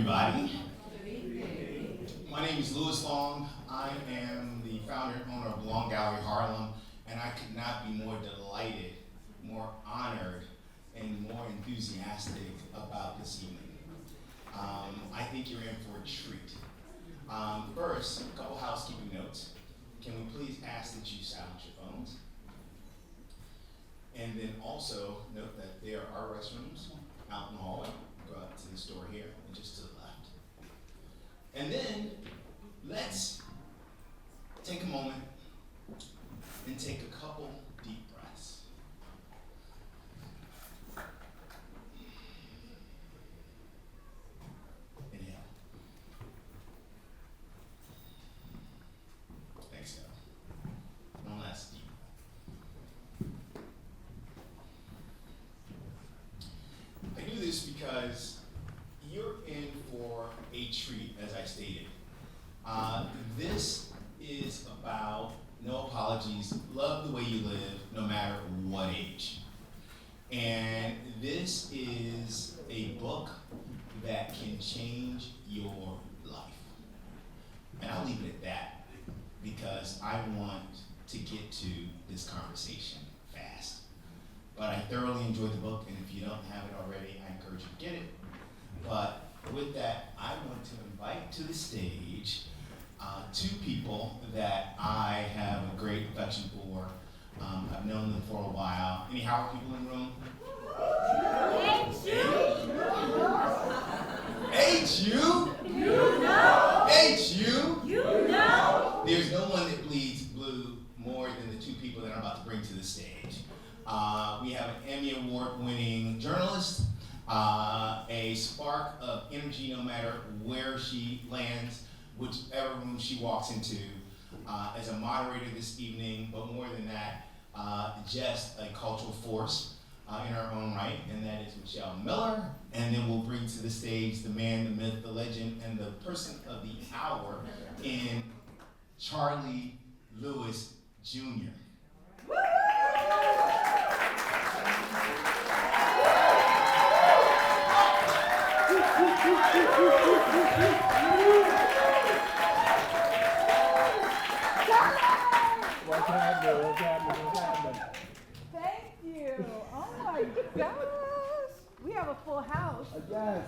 everybody. My name is Louis Long. I am the founder and owner of Long Gallery Harlem, and I could not be more delighted, more honored, and more enthusiastic about this evening. I think you're in for a treat. First, a couple housekeeping notes. Can we please ask that you silence your phones? And then also note that there are restrooms out in the hallway. Go out to this door here and just to the left. And then let's take a moment and take a couple deep breaths. Inhale. Exhale. One last deep breath. I do this because you're in for a treat, as I stated. This is about no apologies, love the way you live, no matter what age. And this is a book that can change your life. And I'll leave it at that because I want to get to this conversation fast. But I thoroughly enjoyed the book, and if you don't have it already, I encourage you to get it. But with that, I want to invite to the stage two people that I have a great affection for. I've known them for a while. Any Howard people in the room? H.U. You know. H.U. You know. There's no one that bleeds blue more than the two people that I'm about to bring to the stage. We have an Emmy Award winning journalist, a spark of energy no matter where she lands, whichever room she walks into, as a moderator this evening, but more than that, just a cultural force in her own right, and that is Michelle Miller. And then we'll bring to the stage the man, the myth, the legend, and the person of the hour in Charlie Lewis Jr. What's happening? Thank you. Oh my gosh. We have a full house. Yes.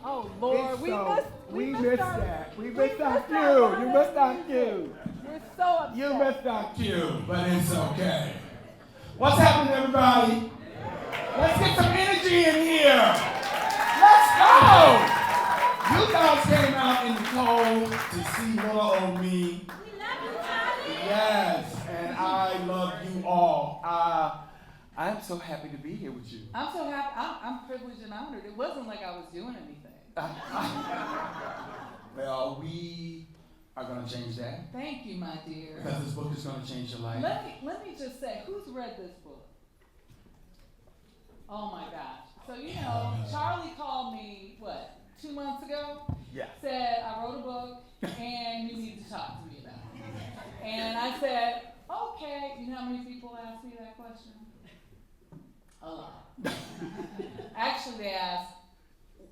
Oh Lord, we missed our that. We we missed our missed cue. our You missed our cue. We're so upset. You missed our cue, but it's okay. What's happening, everybody? Let's get some energy in here. Let's go. You guys came out in the cold to see little old me. We love you, Charlie. Yes, and I love you all. I'm so happy to be here with you. I'm so happy. I'm privileged and honored. It wasn't like I was doing anything. Well, we are going to change that. Thank you, my dear. Because this book is going to change your life. Let me just say, who's read this book? Oh my gosh. So Charlie called me, 2 months ago? Yeah. Said, I wrote a book and you need to talk to me about it. And I said, okay. You know how many people asked me that question? A lot. Actually, they asked,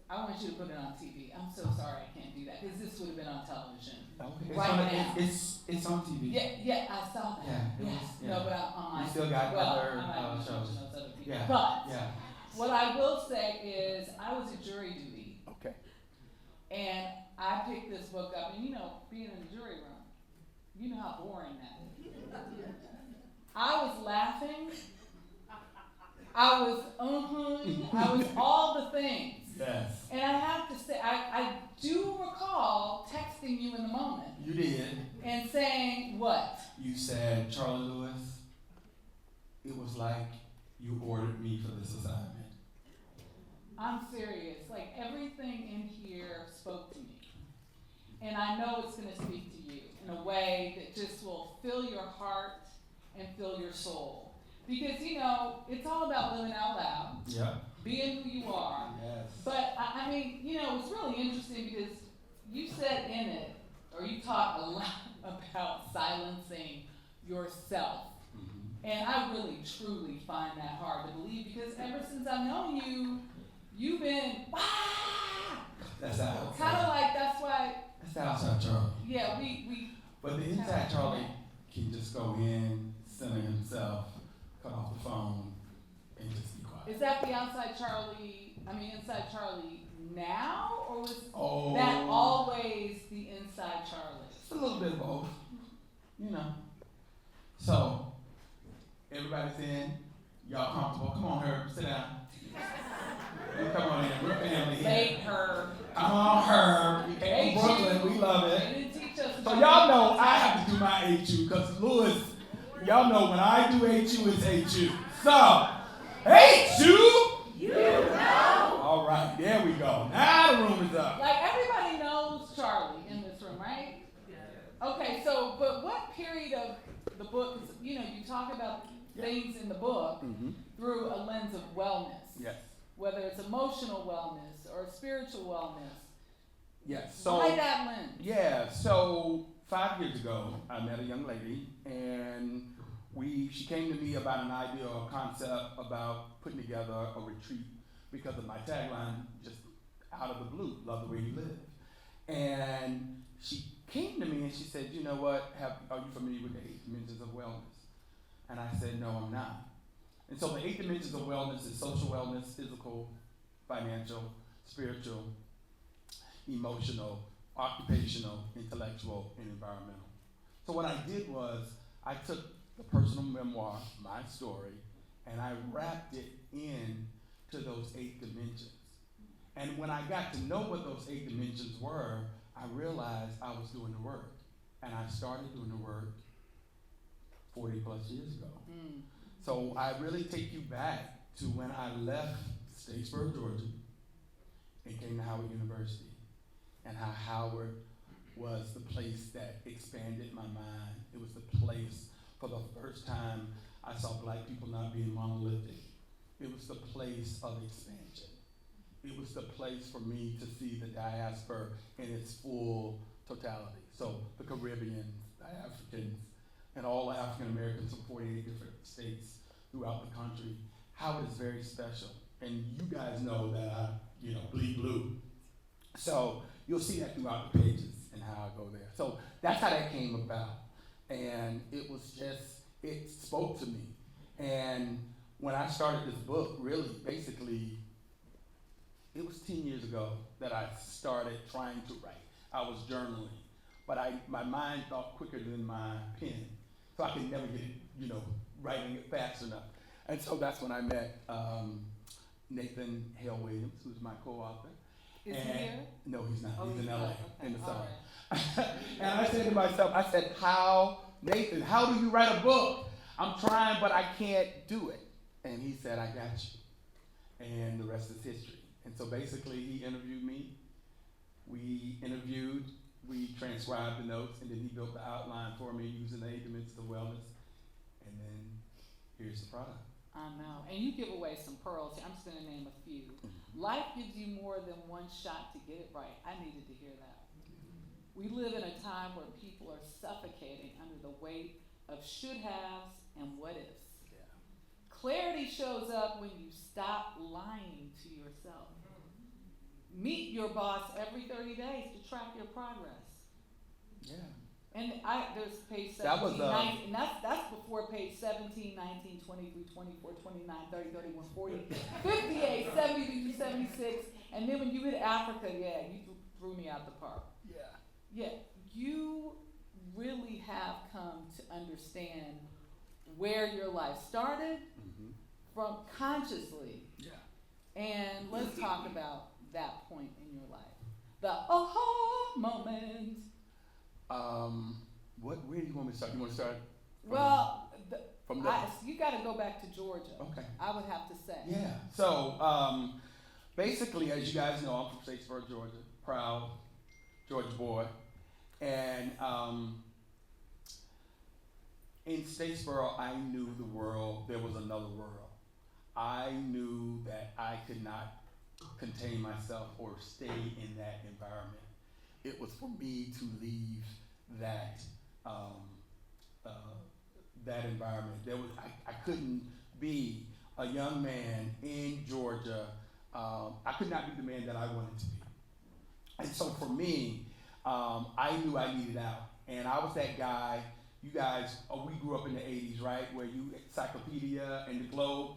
I want you to put it on TV. I'm so sorry I can't do that because this would have been on television. Okay. Right now. It's on TV. Yeah, I saw that. Yeah. Yeah. No, but I'm on my. You still got other shows. shows. Yeah. But yeah. what I will say is I was at jury duty. Okay. And I picked this book up, and being in the jury room, you know how boring that is. I was laughing. I was I was all the things. Yes. And I have to say, I do recall texting you in the moment. You did. And saying what? You said, Charlie Lewis, it was like you ordered me for this assignment. I'm serious. Like everything in here spoke to me. And I know it's going to speak to you in a way that just will fill your heart and fill your soul. Because, it's all about living out loud. Yeah. Being who you are. Yes. But, it's really interesting because you said in it, or you talk a lot about silencing yourself. Mm-hmm. And I really, truly find that hard to believe because ever since I've known you, you've been, That's the outside. Kind of like, that's why, That's the outside Charlie. yeah, we. But the inside Charlie can just go in, center himself, cut off the phone, and just be quiet. Is that the inside Charlie now, or was that always the inside Charlie? It's a little bit of both, you know. So, everybody's in, y'all comfortable. Come on, Herb, sit down. You come on in, we're family here. Late Herb. Come on, Herb. You came from Brooklyn, we love They it. didn't teach us. So y'all know I have to do my HU, because Louis, y'all know when I do HU, it's HU. So, HU! You know! All right, there we go. Now the room is up. Like, everybody knows Charlie in this room, right? Okay, so, but what period of the book, you know, you talk about things in the book through a lens of wellness. Yes. Whether it's emotional wellness or spiritual wellness. Yes. So, why that lens? Yeah, so 5 years ago, I met a young lady, and she came to me about an idea or concept about putting together a retreat because of my tagline, just out of the blue, love the way you live. And she came to me and she said, you know what, are you familiar with the 8 dimensions of wellness? And I said, no, I'm not. And so the 8 dimensions of wellness is social wellness, physical, financial, spiritual, emotional, occupational, intellectual, and environmental. So what I did was I took the personal memoir, my story, and I wrapped it in to those 8 dimensions. And when I got to know what those 8 dimensions were, I realized I was doing the work. And I started doing the work 40 plus years ago. So I really take you back to when I left Statesboro, Georgia, and came to Howard University, and how Howard was the place that expanded my mind. It was the place for the first time I saw black people not being monolithic. It was the place of expansion. It was the place for me to see the diaspora in its full totality. So the Caribbeans, the Africans, and all the African Americans from 48 different states throughout the country. Howard is very special. And you guys know that I, bleed blue. So you'll see that throughout the pages and how I go there. So that's how that came about. And it was just, it spoke to me. And when I started this book, really, basically, it was 10 years ago that I started trying to write. I was journaling, but my mind thought quicker than my pen. So I could never get it, writing it fast enough. And so that's when I met Nathan Hale Williams, who's my co-author. Is he here? No, he's not. Oh, he's in LA, okay. in the summer. Right. And I said to myself, Nathan, how do you write a book? I'm trying, but I can't do it. And he said, I got you. And the rest is history. And so basically, he interviewed me. We interviewed, we transcribed the notes, and then he built the outline for me using the 8 dimensions of wellness. And then here's the product. I know. And you give away some pearls. I'm just going to name a few. Life gives you more than one shot to get it right. I needed to hear that. We live in a time where people are suffocating under the weight of should-haves and what-ifs. Yeah. Clarity shows up when you stop lying to yourself. Meet your boss every 30 days to track your progress. Yeah. And there's page 17, That was, 19, and that's before page 17, 19, 23, 24, 29, 30, 31, 40, 58, 70, 76, and then when you hit Africa, you threw me out the park. Yeah. Yeah, you really have come to understand where your life started from consciously. Yeah. And let's talk about that point in your life. The aha moment. Where do you want me to start? You want to start? You got to go back to Georgia. Okay. I would have to say. Yeah. So basically, as you guys know, I'm from Statesboro, Georgia. Proud Georgia boy. And in Statesboro, I knew the world, there was another world. I knew that I could not contain myself or stay in that environment. It was for me to leave that that environment. I couldn't be a young man in Georgia. I could not be the man that I wanted to be. And so for me, I knew I needed out. And I was that guy, you guys, we grew up in the 80s, right? Where you encyclopedia and the Globe.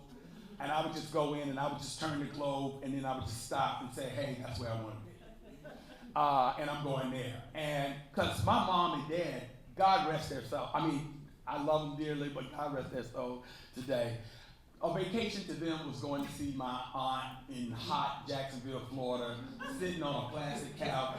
And I would just go in and I would just turn the Globe and then I would just stop and say, hey, that's where I want to be. And I'm going there. And because my mom and dad, God rest their soul. I mean, I love them dearly, but God rest their soul today. A vacation to them was going to see my aunt in hot Jacksonville, Florida, sitting on a plastic couch,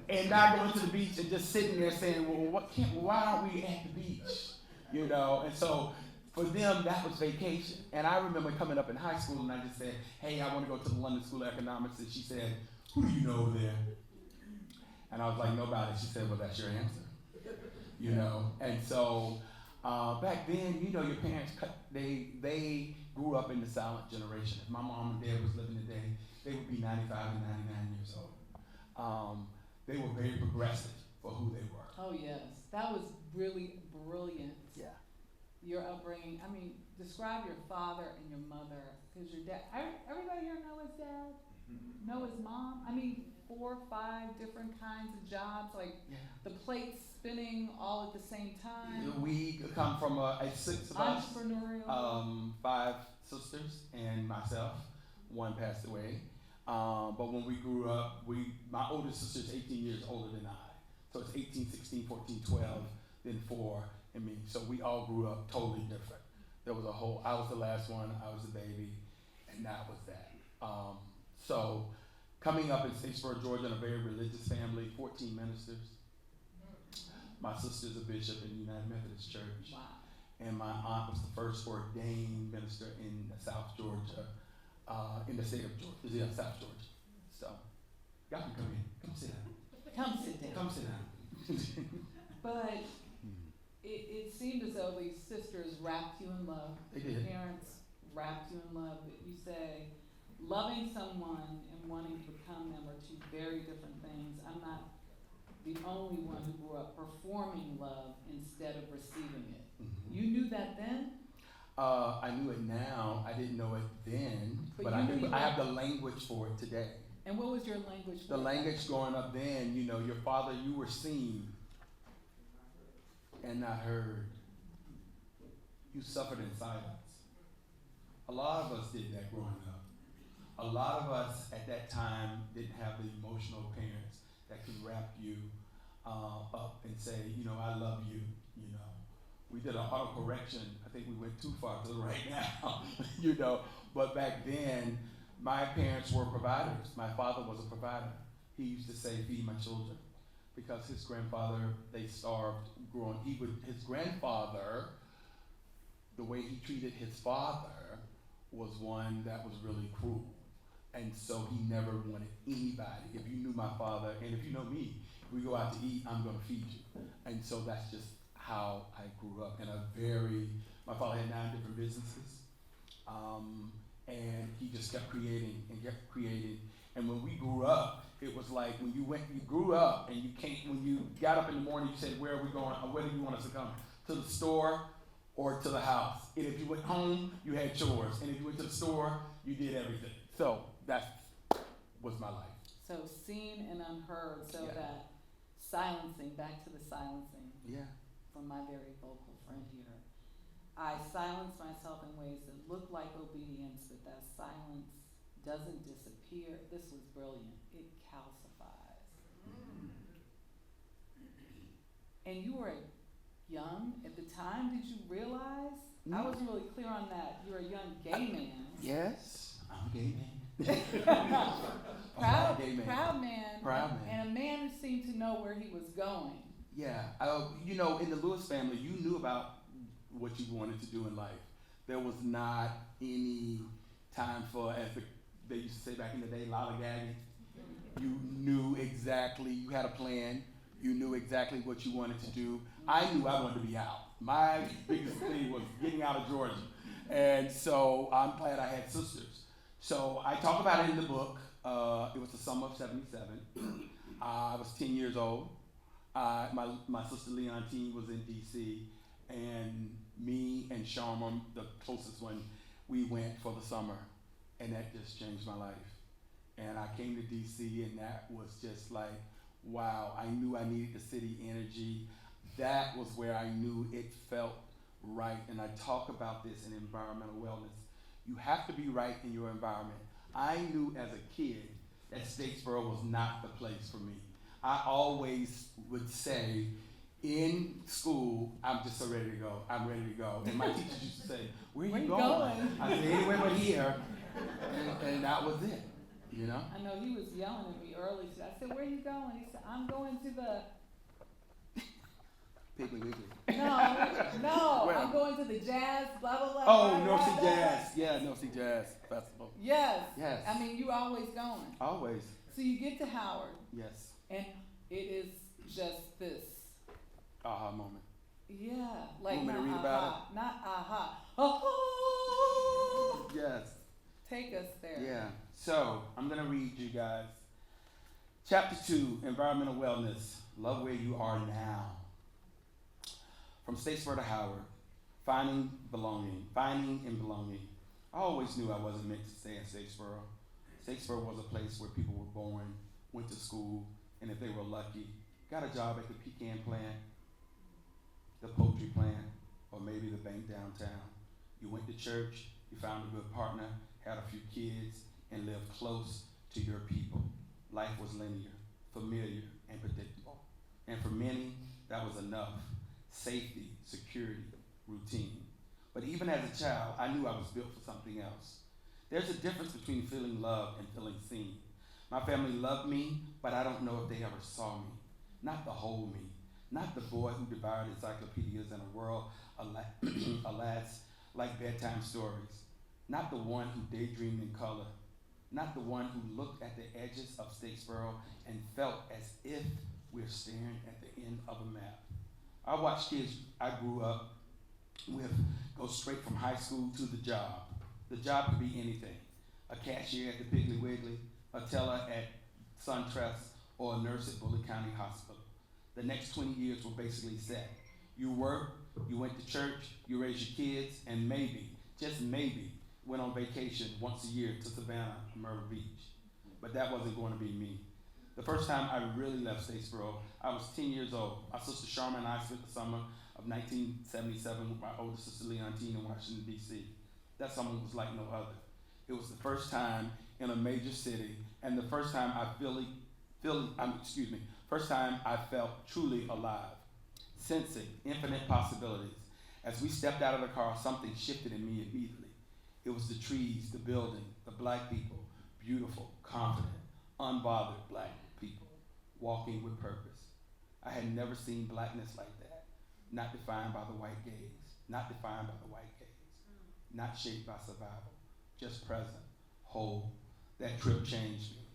and not going to the beach and just sitting there saying, well, why aren't we at the beach? You know, and so for them, that was vacation. And I remember coming up in high school and I just said, hey, I want to go to the London School of Economics. And she said, who do you know over there? And I was like, nobody. She said, well, that's your answer. You know, and so back then, you know, your parents, they grew up in the silent generation. If my mom and dad was living today, they would be 95 and 99 years old. They were very progressive for who they were. Oh, yes. That was really brilliant. Yeah. Your upbringing. I mean, describe your father and your mother. Because your dad, everybody here know his dad? Know his mom? I mean, 4 or 5 different kinds of jobs, like the plates spinning all at the same time. We come from a 6 of us. Entrepreneurial. 5 sisters and myself. 1 passed away. But when we grew up, my oldest sister is 18 years older than I. So it's 18, 16, 14, 12, then 4, and me. So we all grew up totally different. There was I was the last one, I was the baby, and that was that. So coming up in Statesboro, Georgia, in a very religious family, 14 ministers. My sister's a bishop in the United Methodist Church. Wow. And my aunt was the first ordained minister in South Georgia, in the state of Georgia, South Georgia. So, y'all can come in. Come sit down. Come sit down. Come sit down. But it seemed as though these sisters wrapped you in love. They Your did. parents wrapped you in love. But you say, loving someone and wanting to become them are 2 very different things. I'm not the only one who grew up performing love instead of receiving it. Mm-hmm. You knew that then? I knew it now. I didn't know it then, but I have the language for it today. And what was your language for The language growing up then, you know, your father, you were seen and not heard. You suffered in silence. A lot of us did that growing up. A lot of us at that time didn't have the emotional parents that could wrap you up and say, you know, I love you, you know. We did an autocorrection. I think we went too far to the right now, you know. But back then, my parents were providers. My father was a provider. He used to say, feed my children. Because his grandfather, they starved growing. His grandfather, the way he treated his father was one that was really cruel. And so he never wanted anybody. If you knew my father, and if you know me, we go out to eat, I'm gonna feed you. And so that's just how I grew up my father had 9 different businesses. And he just kept creating and kept creating. And when we grew up, it was like when you grew up and when you got up in the morning, you said, where are we going? Or where do you want us to come? To the store or to the house? And if you went home, you had chores. And if you went to the store, you did everything. So that was my life. So seen and unheard, so Yeah. that silencing, back to the silencing. Yeah. From my very vocal friend here. I silence myself in ways that look like obedience, but that silence doesn't disappear. This was brilliant. It calcifies. And you were young at the time. Did you realize? I wasn't really clear on that. You're a young gay man. Yes, I'm a gay man. Proud, gay man. proud man. Proud man. And a man who seemed to know where he was going. Yeah, you know, in the Lewis family, you knew about what you wanted to do in life. There was not any time for, as they used to say back in the day, lollygagging. You knew exactly, you had a plan. You knew exactly what you wanted to do. I knew I wanted to be out. My biggest thing was getting out of Georgia. And so I'm glad I had sisters. So I talk about it in the book. It was the summer of '77. I was 10 years old. My sister Leontine was in DC, and me and Sharma, the closest one, we went for the summer, and that just changed my life. And I came to DC, and that was just like, wow, I knew I needed the city energy. That was where I knew it felt right. And I talk about this in environmental wellness. You have to be right in your environment. I knew as a kid that Statesboro was not the place for me. I always would say in school, I'm just so ready to go. I'm ready to go. And my teachers used to say, where you going? I said, anywhere but here. And that was it, you know? I know he was yelling at me early today. I said, where are you going? He said, I'm going to the... Piggly Wiggly. No, Where? I'm going to the jazz, blah, blah, blah. Oh, blah, North blah, Sea blah. Jazz. Yeah, North Sea Jazz Festival. Yes. Yes. I mean, you always going. Always. So you get to Howard, Yes. and it is just this. Aha moment. Yeah, like Want me to not read aha, about not aha. Oh, Yes. take us there. Yeah. So I'm gonna read you guys. Chapter 2, Environmental Wellness. Love where you are now. From Statesboro to Howard. Finding and belonging. I always knew I wasn't meant to stay in Statesboro. Statesboro was a place where people were born, went to school, and if they were lucky, got a job at the pecan plant, the poultry plant, or maybe the bank downtown. You went to church, you found a good partner, had a few kids, and lived close to your people. Life was linear, familiar, and predictable. And for many, that was enough. Safety, security, routine. But even as a child, I knew I was built for something else. There's a difference between feeling loved and feeling seen. My family loved me, but I don't know if they ever saw me. Not the whole me. Not the boy who devoured encyclopedias in a world, alas, like bedtime stories. Not the one who daydreamed in color. Not the one who looked at the edges of Statesboro and felt as if we're staring at the end of a map. I watched kids I grew up with go straight from high school to the job. The job could be anything. A cashier at the Piggly Wiggly, a teller at SunTrust, or a nurse at Bullitt County Hospital. The next 20 years were basically set. You worked, you went to church, you raised your kids, and maybe, just maybe, went on vacation once a year to Savannah or Myrtle Beach. But that wasn't going to be me. The first time I really left Statesboro, I was 10 years old. My sister Sharma and I spent the summer of 1977 with my older sister Leontine in Washington, D.C. That summer was like no other. It was the first time in a major city, and the first time first time I felt truly alive, sensing infinite possibilities. As we stepped out of the car, something shifted in me immediately. It was the trees, the building, the black people, beautiful, confident, unbothered black people, walking with purpose. I had never seen blackness like that, not defined by the white gaze, not defined by the white gaze, not shaped by survival, just present, whole. That trip changed me.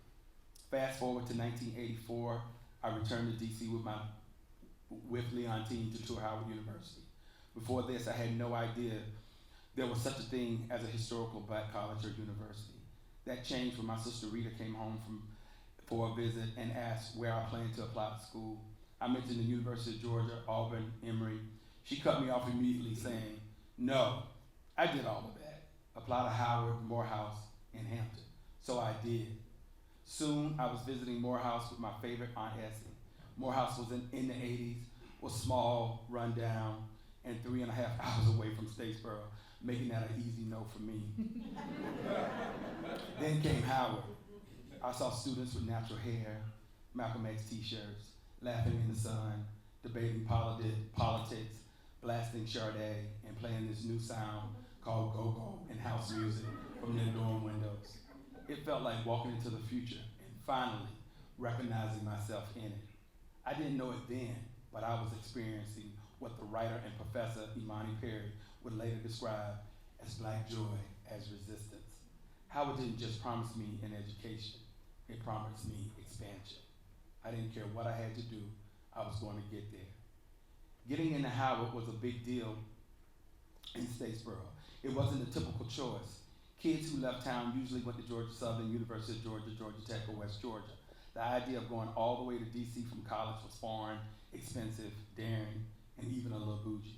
Fast forward to 1984, I returned to DC with Leontine to tour Howard University. Before this, I had no idea there was such a thing as a historical black college or university. That changed when my sister Rita came home for a visit and asked where I planned to apply to school. I mentioned the University of Georgia, Auburn, Emory. She cut me off immediately saying, no, I did all of that. Apply to Howard, Morehouse, and Hampton. So I did. Soon, I was visiting Morehouse with my favorite Aunt Essie. Morehouse was in the 80s, was small, run down, and 3.5 hours away from Statesboro, making that an easy no for me. Then came Howard. I saw students with natural hair, Malcolm X t-shirts, laughing in the sun, debating politics, blasting Sade, and playing this new sound called go-go and house music from their dorm windows. It felt like walking into the future and finally recognizing myself in it. I didn't know it then, but I was experiencing what the writer and professor Imani Perry would later describe as black joy, as resistance. Howard didn't just promise me an education, it promised me expansion. I didn't care what I had to do, I was going to get there. Getting into Howard was a big deal in Statesboro. It wasn't a typical choice. Kids who left town usually went to Georgia Southern, University of Georgia, Georgia Tech, or West Georgia. The idea of going all the way to DC from college was foreign, expensive, daring, and even a little bougie,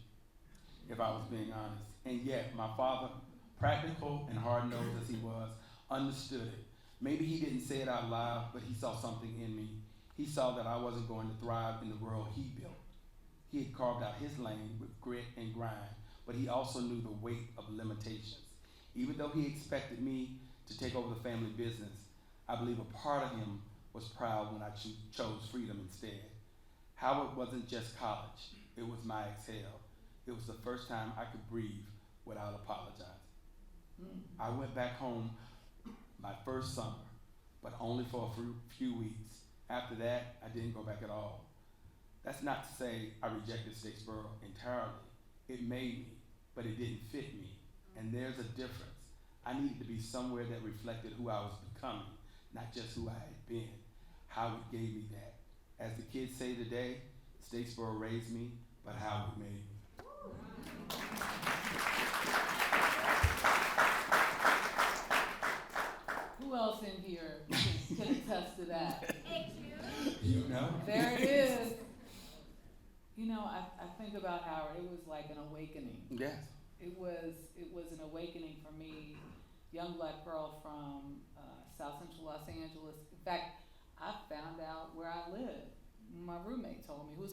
if I was being honest. And yet, my father, practical and hard-nosed as he was, understood it. Maybe he didn't say it out loud, but he saw something in me. He saw that I wasn't going to thrive in the world he built. He had carved out his lane with grit and grind, but he also knew the weight of limitations. Even though he expected me to take over the family business, I believe a part of him was proud when I chose freedom instead. Howard wasn't just college, it was my exhale. It was the first time I could breathe without apologizing. I went back home my first summer, but only for a few weeks. After that, I didn't go back at all. That's not to say I rejected Statesboro entirely. It made me, but it didn't fit me. And there's a difference. I needed to be somewhere that reflected who I was becoming, not just who I had been. Howard gave me that. As the kids say today, Statesboro raised me, but Howard made me. Who else in here can attest to that? You know? There it is. You know, I think about Howard. It was like an awakening. Yes. It was an awakening for me, young black girl from South Central Los Angeles. In fact, I found out where I lived. My roommate told me, who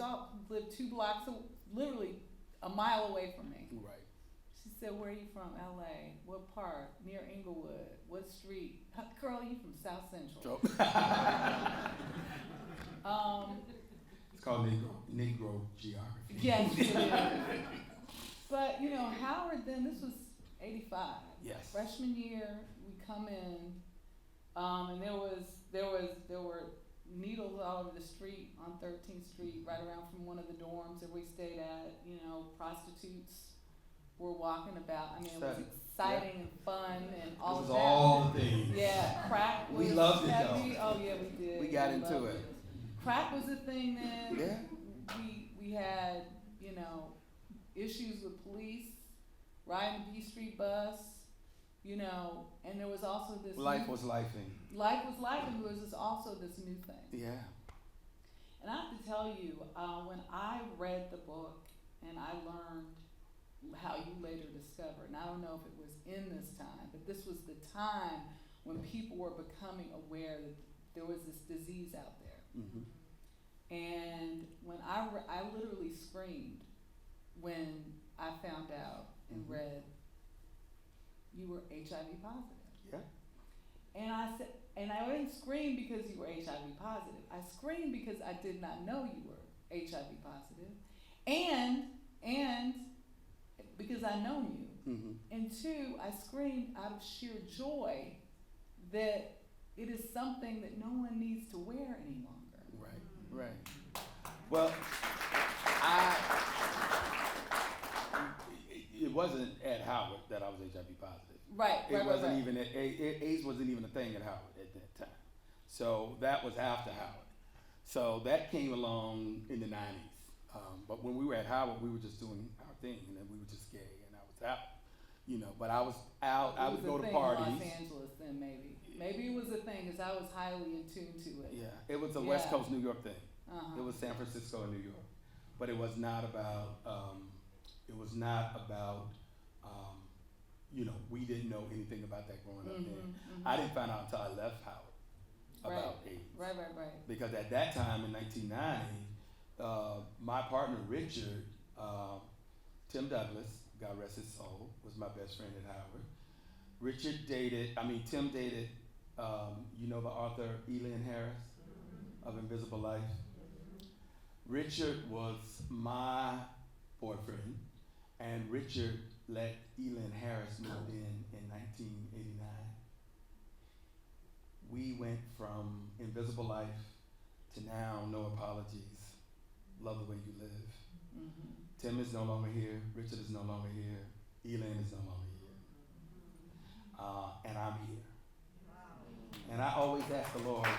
lived 2 blocks, literally a mile away from me. Right. She said, "Where are you from?" LA. "What part?" "Near Inglewood." "What street?" "Girl, you from South Central." It's called Negro geography. Yes, it is. But you know, Howard. Then this was '85. Yes. Freshman year, we come in, and there were needles all over the street on 13th Street, right around from one of the dorms that we stayed at. You know, prostitutes were walking about. I mean, it was exciting and fun and all of that. It was all the things. Yeah, crack was We loved it heavy. though. Oh yeah, we did. We got into loved it. Crack was a thing then. Yeah. We had, you know, issues with police, riding the B Street bus, you know, and there was also this Life was lifing. Life was life, and there was also this new thing. Yeah. And I have to tell you, when I read the book and I learned how you later discovered, and I don't know if it was in this time, but this was the time when people were becoming aware that there was this disease out there. Mm-hmm. And when I literally screamed when I found out and read you were HIV positive. Yeah. And I said, and I didn't scream because you were HIV positive. I screamed because I did not know you were HIV positive, and because I know you. Mm-hmm. And 2, I screamed out of sheer joy that it is something that no one needs to wear any longer. Right. Well, it wasn't at Howard that I was HIV positive. Right. It wasn't even AIDS wasn't even a thing at Howard at that time. So that was after Howard. So that came along in the 90s. But when we were at Howard, we were just doing our thing, and then we were just gay, and I was out. You know, but I was out. I would go to parties. In Los Angeles, then maybe it was a thing because I was highly in tune to it. Yeah, it was a West Coast New York thing. Uh-huh. It was San Francisco and New York, but it was not about. You know, we didn't know anything about that growing up then. Mm-hmm. I didn't find out until I left Howard about AIDS. Right. Because at that time in 1990, my partner Richard, Tim Douglas, God rest his soul, was my best friend at Howard. Tim dated, you know the author Elin Harris of Invisible Life? Richard was my boyfriend, and Richard let Elin Harris move in 1989. We went from Invisible Life to now No Apologies, Love the Way You Live. Mm-hmm. Tim is no longer here, Richard is no longer here, Elin is no longer here. And I'm here. And I always ask the Lord,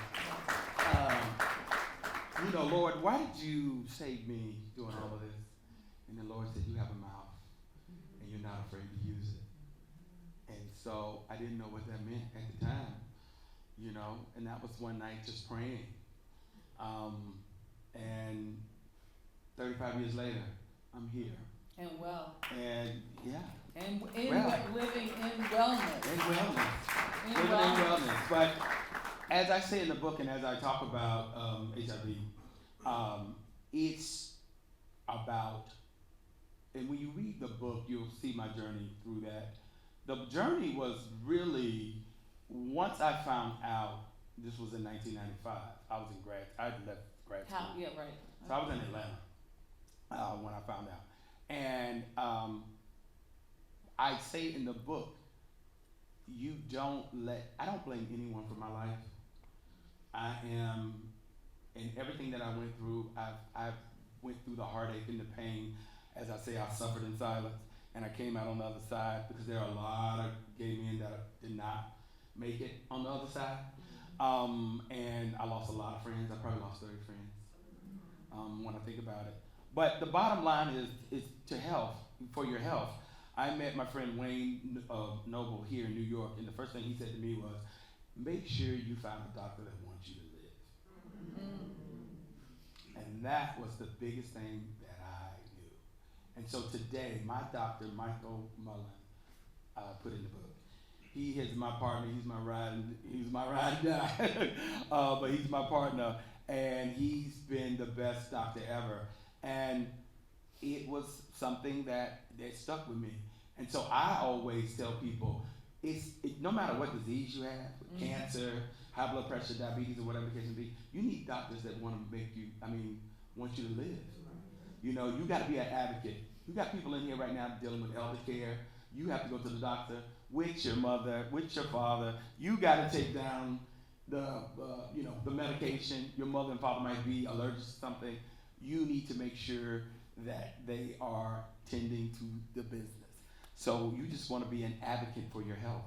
Lord, why did you save me doing all of this? And the Lord said, you have a mouth, and you're not afraid to use it. And so I didn't know what that meant at the time, and that was one night just praying. And 35 years later, I'm here. And well. And yeah. And living in wellness. In wellness. Living in wellness. But as I say in the book and as I talk about HIV, it's about, and when you read the book, you'll see my journey through that. The journey was really, once I found out, this was in 1995, I had left grad school. Yeah, right. So I was in Atlanta when I found out. And I say in the book, I don't blame anyone for my life. In everything that I went through, I've went through the heartache and the pain. As I say, I suffered in silence, and I came out on the other side because there are a lot of gay men that did not make it on the other side. And I lost a lot of friends. I probably lost 30 friends when I think about it. But the bottom line is for your health. I met my friend Wayne Noble here in New York, and the first thing he said to me was, make sure you find a doctor that wants you to live. And that was the biggest thing that I knew. And so today, my doctor, Michael Mullen, put in the book. He is my partner. He's my ride and die. But he's my partner, and he's been the best doctor ever. And it was something that stuck with me. And so I always tell people, no matter what disease you have, cancer, high blood pressure, diabetes, or whatever the case may be, you need doctors that want you to live. You know, you got to be an advocate. You got people in here right now dealing with elder care. You have to go to the doctor with your mother, with your father. You got to take down the medication. Your mother and father might be allergic to something. You need to make sure that they are tending to the business. So you just want to be an advocate for your health.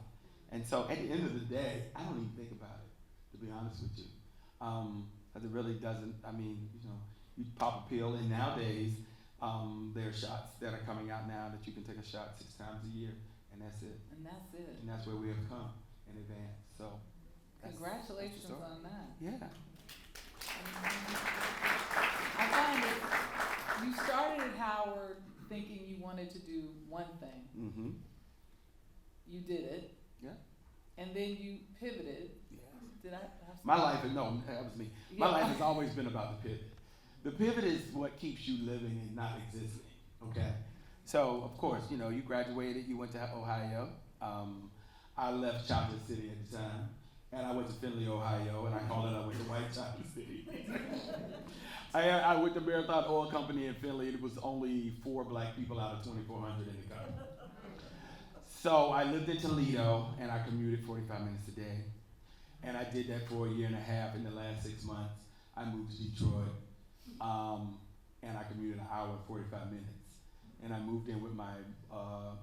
And so at the end of the day, I don't even think about it, to be honest with you. Because it really doesn't, you pop a pill, and nowadays there are shots that are coming out now that you can take a shot 6 times a year, and that's it. And that's it. And that's where we have come in advance. So congratulations on that. Yeah. I find that you started at Howard thinking you wanted to do one thing. Mm-hmm. You did it. Yeah. And then you pivoted. Yeah. Did I? That was me. Yeah. My life has always been about the pivot. The pivot is what keeps you living and not existing. Okay. So of course, you graduated. You went to Ohio. I left Chocolate City at the time, and I went to Findlay, Ohio, and I went to White Chocolate City. I went to Marathon Oil Company in Findlay. It was only 4 black people out of 2,400 in the company. So I lived in Toledo, and I commuted 45 minutes a day. And I did that for a year and a half. In the last 6 months, I moved to Detroit, and I commuted an hour and 45 minutes. And I moved in with my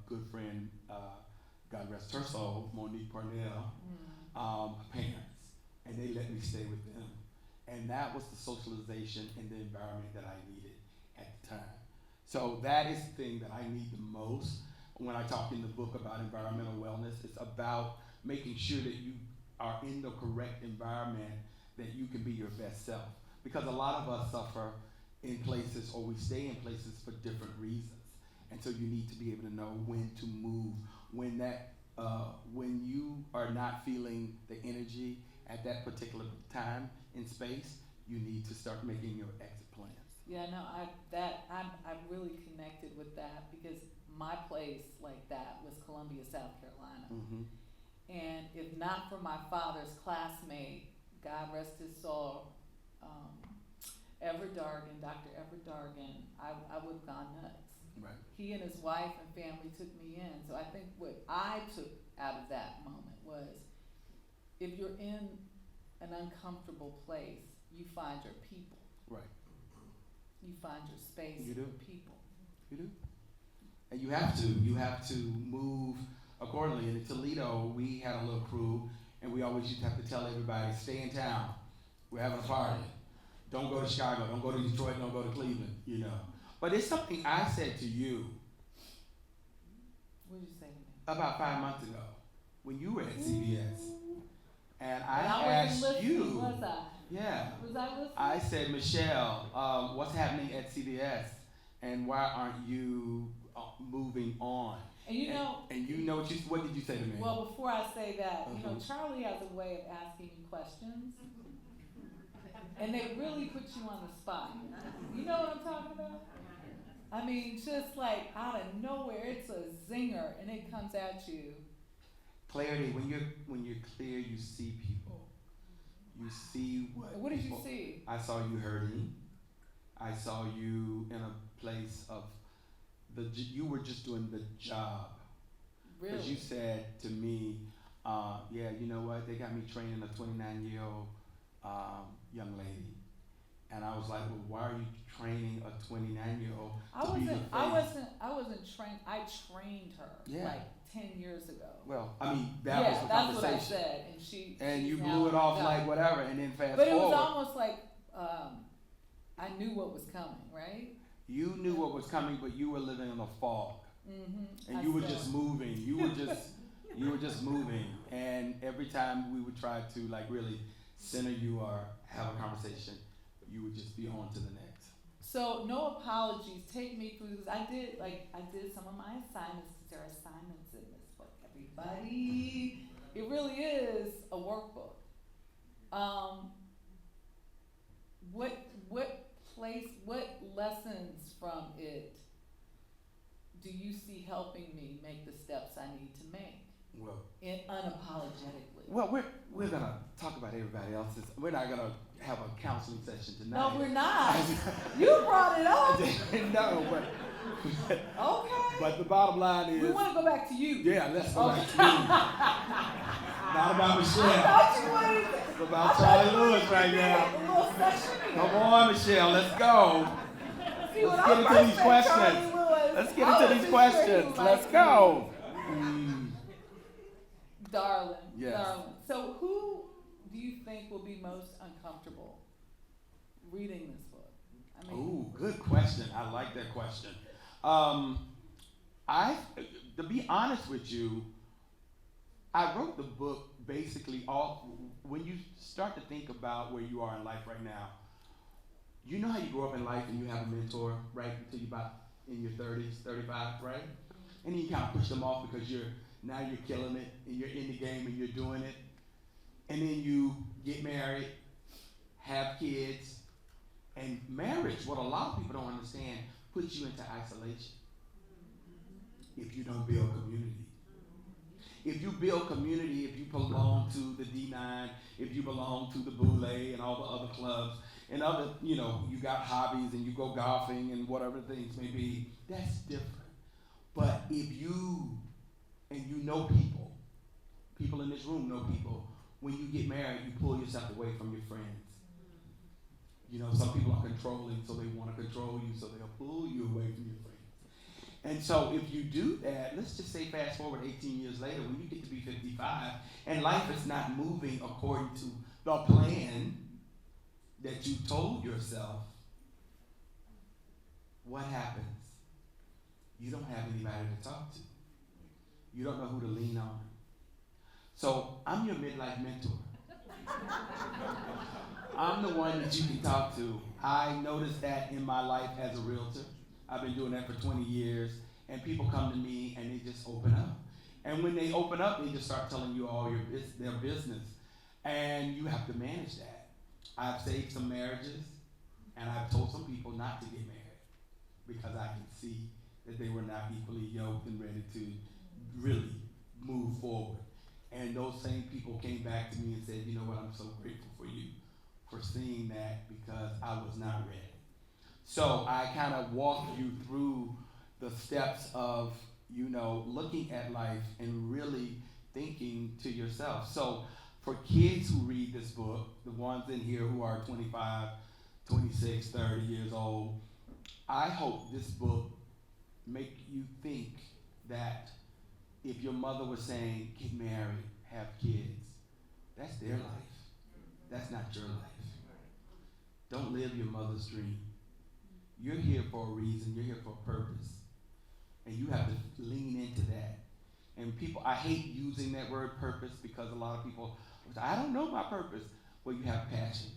good friend, God rest her soul, Monique Parnell, parents. And they let me stay with them. And that was the socialization and the environment that I needed at the time. So that is the thing that I need the most when I talk in the book about environmental wellness. It's about making sure that you are in the correct environment that you can be your best self. Because a lot of us suffer in places, or we stay in places for different reasons. And so you need to be able to know when to move, when you are not feeling the energy at that particular time in space, you need to start making your exit plans. Yeah, no, I'm really connected with that, because my place like that was Columbia, South Carolina. Mm-hmm. And if not for my father's classmate, God rest his soul, Dr. Everett Dargan, I would have gone nuts. Right. He and his wife and family took me in. So I think what I took out of that moment was, if you're in an uncomfortable place, you find your people. Right. You find your space. You do. Your people. You do. And you have to move accordingly. And in Toledo, we had a little crew, and we always used to have to tell everybody, stay in town. We're having a party. Don't go to Chicago. Don't go to Detroit. Don't go to Cleveland. But it's something I said to you. What did you say to me? About 5 months ago, when you were at CBS, and I wasn't asked listening, you. Was I? Yeah. Was I listening? I said, Michelle, what's happening at CBS, and why aren't you moving on? And you know, and you know what did you say to me? well, before I say that, you know, Mhm. Charlie has a way of asking you questions, and they really put you on the spot. You know what I'm talking about? I mean, just like out of nowhere, it's a zinger, and it comes at you. Clarity. When you're clear, you see people. You see What did you people. see? I saw you hurting. I saw you in a place of you were just doing the job. Because Really? you said to me, yeah, you know what? They got me training a 29-year-old young lady. And I was like, well, why are you training a 29-year-old to be the face? I wasn't trained. I trained her like 10 years ago. Well, I mean, that was the that's conversation. what I said, and she's you now blew it off done. like whatever, and then fast But it forward. was almost like I knew what was coming, right? You knew what was coming, but you were living in a fog. Mm-hmm. And you were just moving. You were just moving. And every time we would try to like really center you or have a conversation, you would just be on to the next. So no apologies. Take me through this. I did some of my assignments, because there are assignments in this book, everybody. It really is a workbook. What lessons from it do you see helping me make the steps I need to make? Well, unapologetically. Well, we're gonna talk about everybody else's. We're not gonna have a counseling session tonight. No, we're not. You brought it up. No, but okay. But the bottom line is we want to go back to you. Yeah, let's go back to you. Not about Michelle. I thought you wanted to. It's about Charlie Lewis right now. A little session here. Come on, Michelle, let's go. See, let's get into these questions. Let's get into these questions. Let's go. Darling. Yes. Darling. So who do you think will be most uncomfortable reading this book? I mean, Ooh, good question. I like that question. To be honest with you, I wrote the book basically when you start to think about where you are in life right now. You know how you grow up in life and you have a mentor, right, until you're about in your 30s, 35, right? And then you kind of push them off because you're killing it and you're in the game and you're doing it. And then you get married, have kids, and marriage, what a lot of people don't understand, puts you into isolation if you don't build community. If you build community, if you belong to the D9, if you belong to the Boule and all the other clubs, and other, you got hobbies and you go golfing and whatever things may be, that's different. But if you know people in this room know people, when you get married, you pull yourself away from your friends. Some people are controlling, so they want to control you, so they'll pull you away from your friends. And so if you do that, let's just say fast forward 18 years later, when you get to be 55, and life is not moving according to the plan that you told yourself, what happens? You don't have anybody to talk to. You don't know who to lean on. So I'm your midlife mentor. I'm the one that you can talk to. I noticed that in my life as a realtor. I've been doing that for 20 years, and people come to me and they just open up. And when they open up, they just start telling you all their business. And you have to manage that. I've saved some marriages, and I've told some people not to get married because I can see that they were not equally yoked and ready to really move forward. And those same people came back to me and said, you know what, I'm so grateful for you for seeing that because I was not ready. So I kind of walked you through the steps of, looking at life and really thinking to yourself. So for kids who read this book, the ones in here who are 25, 26, 30 years old, I hope this book make you think that if your mother was saying, get married, have kids, that's their life. That's not your life. Don't live your mother's dream. You're here for a reason. You're here for a purpose. And you have to lean into that. And people, I hate using that word purpose because a lot of people, I don't know my purpose. Well, you have passions.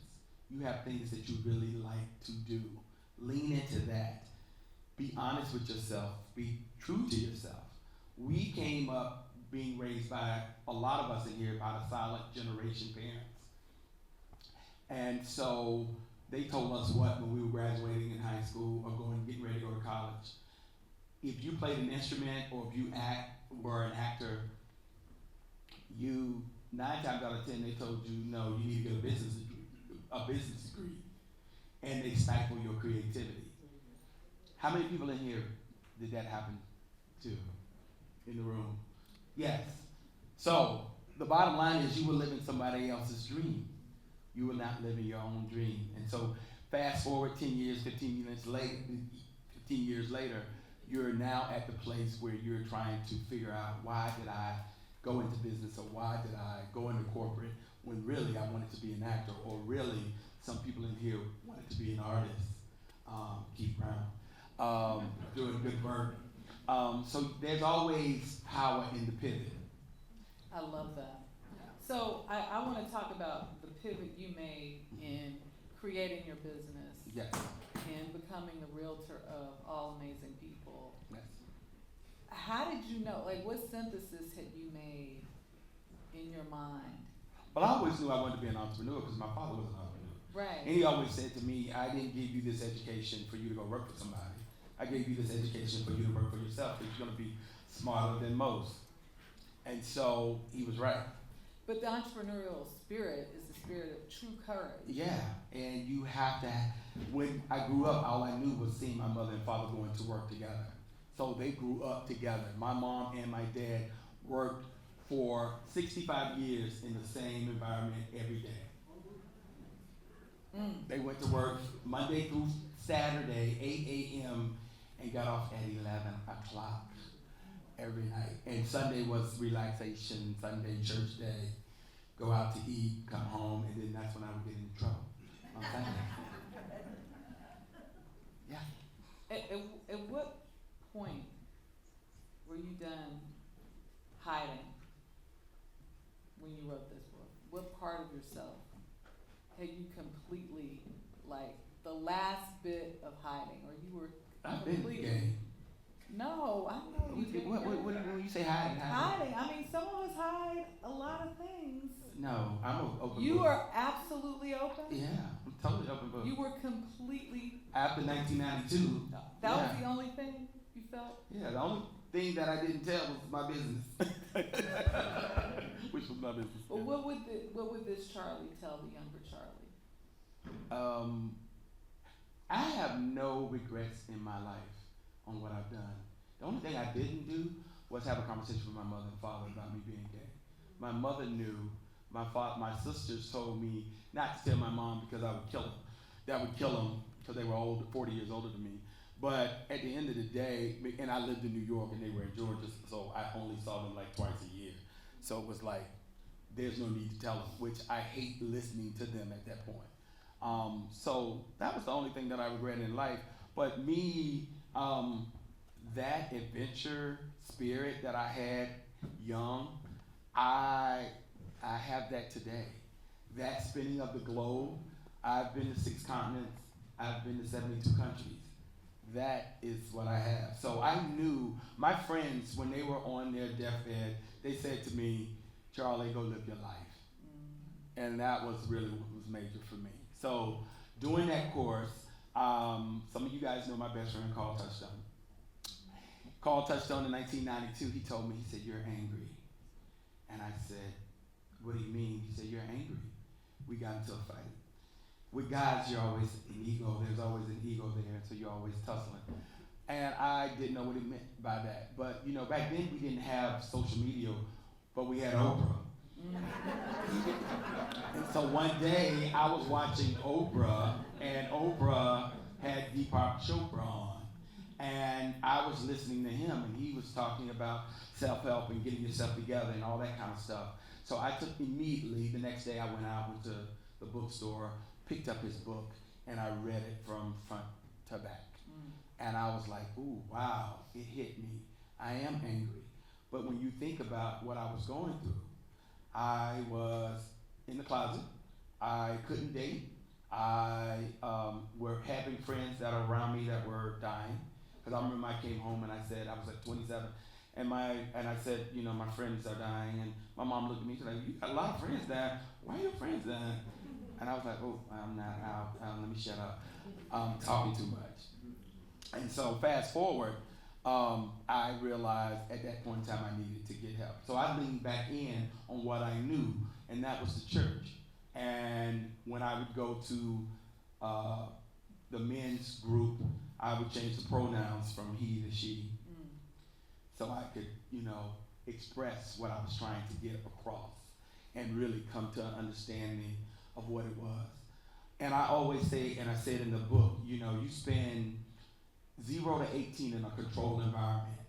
You have things that you really like to do. Lean into that. Be honest with yourself. Be true to yourself. we came up being raised by, a lot of us in here, by the silent generation parents. And so they told us what when we were graduating in high school or getting ready to go to college. If you played an instrument or if you were an actor, 9 times out of 10 they told you no, you need to get a business degree, and they stifle your creativity. How many people in here did that happen to in the room? Yes. So the bottom line is you were living somebody else's dream. You were not living your own dream. And so fast forward 10 years, 15 years later, you're now at the place where you're trying to figure out, why did I go into business, or why did I go into corporate when really I wanted to be an actor, or really some people in here wanted to be an artist. Keith Brown, doing good work. So there's always power in the pivot. I love that. So I want to talk about the pivot you made in creating your business. Yes. And becoming the realtor of All Amazing People. Yes. How did you know, like what synthesis had you made in your mind? Well, I always knew I wanted to be an entrepreneur because my father was an entrepreneur. Right. And he always said to me, I didn't give you this education for you to go work for somebody. I gave you this education for you to work for yourself, because you're going to be smarter than most. And so he was right. But the entrepreneurial spirit is the spirit of true courage. Yeah, and you have to, when I grew up, all I knew was seeing my mother and father going to work together. So they grew up together. My mom and my dad worked for 65 years in the same environment every day. They went to work Monday through Saturday, 8 a.m., and got off at 11 o'clock every night. And Sunday was relaxation, Sunday church day, go out to eat, come home, and then that's when I would get in trouble on Sunday. Yeah. At what point were you done hiding when you wrote this book? What part of yourself had you completely, like, the last bit of hiding, or you were I've completely... been gay. No, I know you didn't. What when you say hiding? Hiding. I mean, some of us hide a lot of things. No, I'm an open You book. are absolutely open? Yeah, I'm totally open book. You were completely... After 1992. That was yeah. the only thing you felt? Yeah, the only thing that I didn't tell was my business. Which was my business. Well, what would this Charlie tell the younger Charlie? I have no regrets in my life on what I've done. The only thing I didn't do was have a conversation with my mother and father about me being gay. My mother knew. My sisters told me not to tell my mom because I would kill them. That would kill them because they were 40 years older than me. But at the end of the day, and I lived in New York and they were in Georgia, so I only saw them like twice a year. So it was like, there's no need to tell them, which I hate listening to them at that point. So that was the only thing that I regret in life. But me, that adventure spirit that I had young, I have that today. That spinning of the globe, I've been to 6 continents, I've been to 72 countries. That is what I have. So I knew my friends, when they were on their deathbed, they said to me, Charlie, go live your life. And that was really what was major for me. So doing that course, some of you guys know my best friend, Carl Touchstone. Carl Touchstone in 1992, he told me, he said, you're angry. And I said, what do you mean? He said, you're angry. We got into a fight. With guys, you're always an ego. There's always an ego there, so you're always tussling. And I didn't know what he meant by that. But, you know, back then we didn't have social media, but we had Oprah. And so one day I was watching Oprah, and Oprah had Deepak Chopra on. And I was listening to him, and he was talking about self-help and getting yourself together and all that kind of stuff. So I took immediately, the next day I went to the bookstore, picked up his book, and I read it from front to back. And I was like, ooh, wow, it hit me. I am angry. But when you think about what I was going through, I was in the closet. I couldn't date. I were having friends that are around me that were dying. Because I remember I came home and I said, I was like 27, And I said, you know, my friends are dying, and my mom looked at me. She's like, you got a lot of friends dying. Why are your friends dying? And I was like, oh, I'm not out. Let me shut up. I'm talking too much. And so fast forward, I realized at that point in time I needed to get help. So I leaned back in on what I knew, and that was the church. And when I would go to the men's group, I would change the pronouns from he to she, so I could, you know, express what I was trying to get across and really come to an understanding of what it was. And I always say, and I said in the book, you know, you spend 0 to 18 in a controlled environment,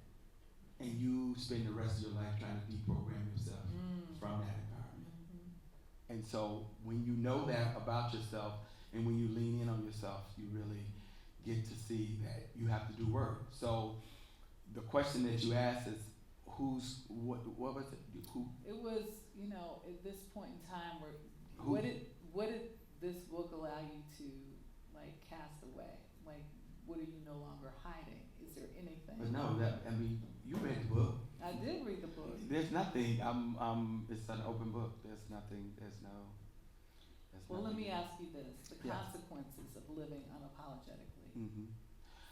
and you spend the rest of your life trying to deprogram yourself from that environment. And so when you know that about yourself, and when you lean in on yourself, you really get to see that you have to do work. So the question that you asked is, what was it? Who? It was, you know, at this point in time, what did this book allow you to, like, cast away? Like, what are you no longer hiding? Is there anything? But no, you read the book. I did read the book. There's nothing. It's an open book. There's nothing. Well, let me ask you this: the Yeah. consequences of living unapologetically Mm-hmm.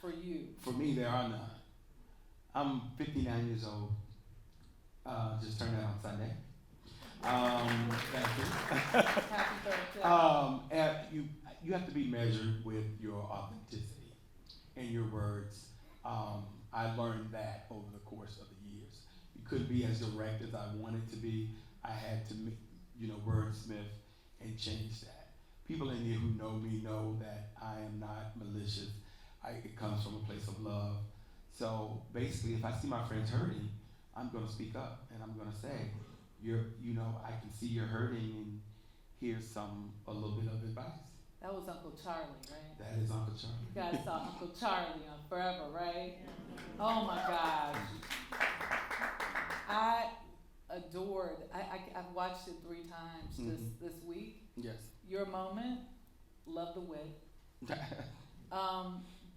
for you. For me, there are none. I'm 59 years old. Just turned out on Sunday. Thank you. Happy birthday. And you have to be measured with your authenticity in your words. I learned that over the course of the years. You couldn't be as direct as I wanted to be. I had to, wordsmith and change that. People in here who know me know that I am not malicious. It comes from a place of love. So basically, if I see my friends hurting, I'm going to speak up and I'm going to say, I can see you're hurting, and here's a little bit of advice. That was Uncle Charlie, right? That is Uncle Charlie. You guys saw Uncle Charlie on Forever, right? Oh my gosh. I adored, I've watched it 3 times this week. Yes. Your moment, love the wit.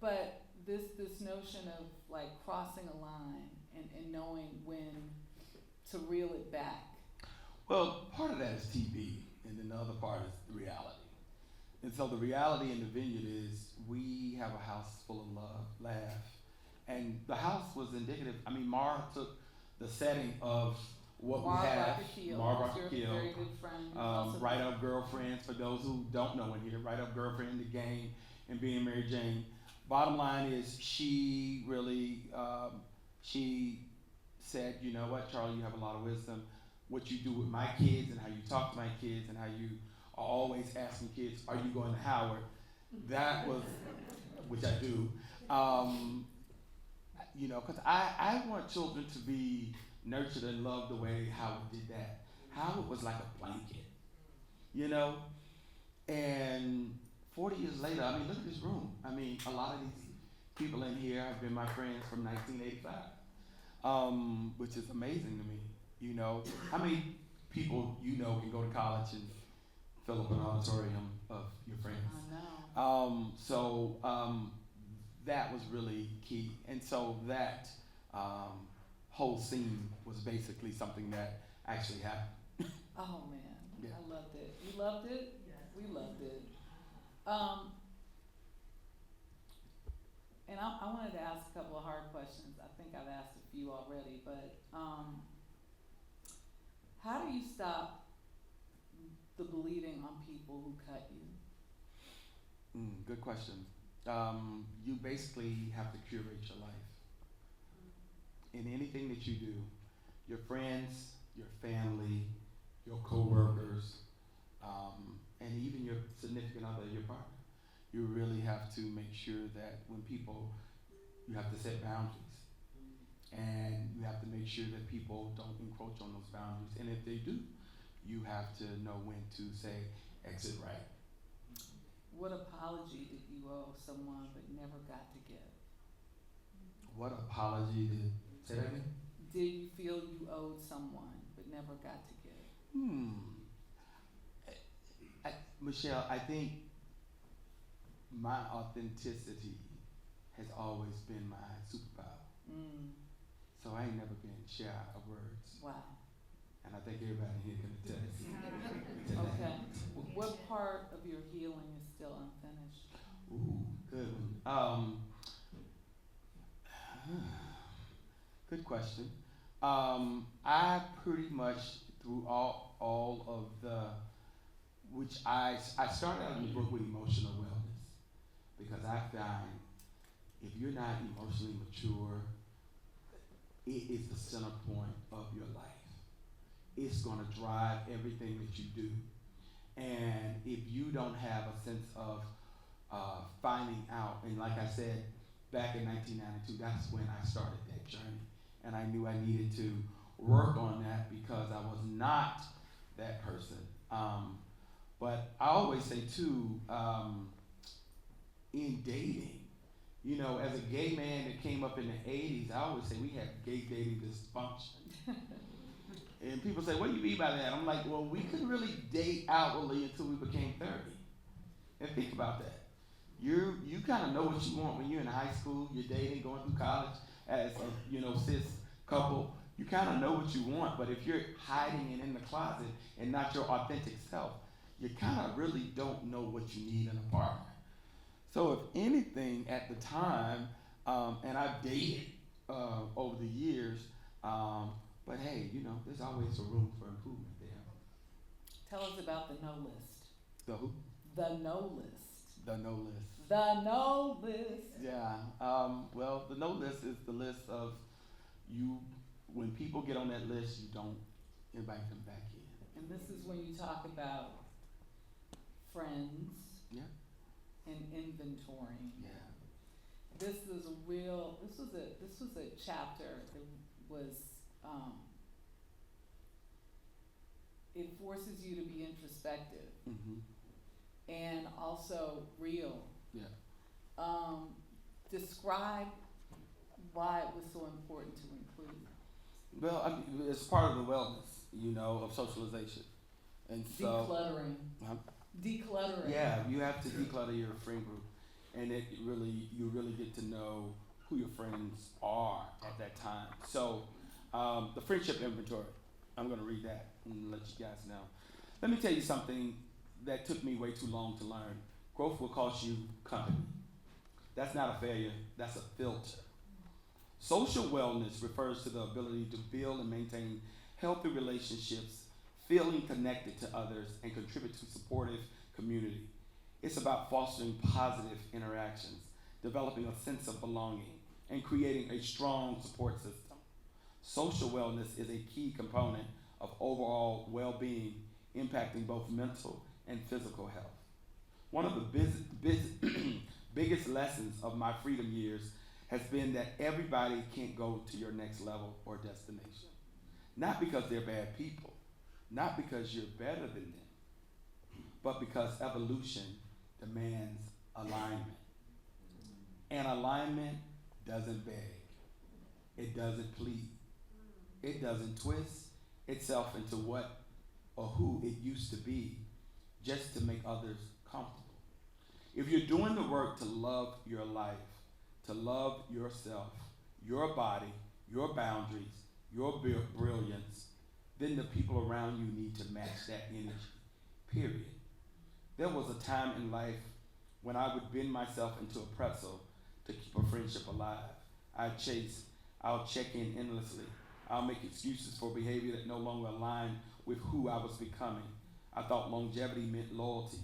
But this notion of, like, crossing a line and knowing when to reel it back. Well, part of that is TV, and then the other part is the reality. And so the reality in the vineyard is we have a house full of love, laugh. And the house was indicative. I mean, Mara took the setting of what we have. Mara Keel, very good friend. Right Up Girlfriends, for those who don't know in here, Right Up Girlfriend, The Game, and Being Mary Jane. Bottom line is she really, she said, you know what, Charlie, you have a lot of wisdom. What you do with my kids and how you talk to my kids and how you are always asking kids, are you going to Howard? That was, which I do, because I want children to be nurtured and loved the way Howard did that. Howard was like a blanket, and 40 years later, I mean, look at this room. I mean, a lot of these people in here have been my friends from 1985, which is amazing to me. How many people can go to college and fill up an auditorium of your friends? I know. That was really key. And so that whole scene was basically something that actually happened. Oh, man. Yeah. I loved it. You loved it? Yes. We loved it. And I wanted to ask a couple of hard questions. I think I've asked a few already, but how do you stop the bleeding on people who cut you? Good question. You basically have to curate your life. In anything that you do, your friends, your family, your coworkers, and even your significant other, your partner. You really have to make sure that when you have to set boundaries. And you have to make sure that people don't encroach on those boundaries. And if they do, you have to know when to say, exit right. What apology did you owe someone but never got to give? What apology say that again? Did you feel you owed someone but never got to give? Michelle, I think my authenticity has always been my superpower. So I ain't never been shy of words. Wow. And I think everybody here can attest to that. Okay. What part of your healing is still unfinished? Ooh, good one. Good question. I pretty much through all of the, which I started out in the book with emotional wellness because I find if you're not emotionally mature, it is the center point of your life. It's going to drive everything that you do. And if you don't have a sense of finding out, and like I said, back in 1992, that's when I started that journey. And I knew I needed to work on that because I was not that person. But I always say too, in dating, you know, as a gay man that came up in the 80s, I always say we had gay dating dysfunction. And people say, what do you mean by that? I'm like, well, we couldn't really date outwardly until we became 30. And think about that. You kind of know what you want when you're in high school, you're dating, going through college as a cis couple. You kind of know what you want, but if you're hiding and in the closet and not your authentic self, you kind of really don't know what you need in a partner. So if anything, at the time, and I've dated over the years, but hey, there's always a room for improvement there. Tell us about the no list. The who? The no list. The no list. The no list. Yeah. Well, the no list is the list of you. When people get on that list, you don't invite them back in. And this is when you talk about friends. Yeah. And inventorying. Yeah. This was a chapter that was, it forces you to be introspective. Mm-hmm. And also real. Yeah. Describe why it was so important to include. Well, I mean, it's part of the wellness, of socialization. And so decluttering. Decluttering. Yeah, you have to declutter your friend group, and you really get to know who your friends are at that time. So, the friendship inventory. I'm going to read that and let you guys know. Let me tell you something that took me way too long to learn. Growth will cost you company. That's not a failure. That's a filter. Social wellness refers to the ability to build and maintain healthy relationships, feeling connected to others, and contribute to supportive community. It's about fostering positive interactions, developing a sense of belonging, and creating a strong support system. Social wellness is a key component of overall well-being, impacting both mental and physical health. One of the biggest lessons of my freedom years has been that everybody can't go to your next level or destination. Not because they're bad people, not because you're better than them, but because evolution demands alignment. And alignment doesn't beg. It doesn't plead. It doesn't twist itself into what or who it used to be just to make others comfortable. If you're doing the work to love your life, to love yourself, your body, your boundaries, your brilliance, then the people around you need to match that energy, period. There was a time in life when I would bend myself into a pretzel to keep a friendship alive. I'll check in endlessly. I'll make excuses for behavior that no longer aligned with who I was becoming. I thought longevity meant loyalty.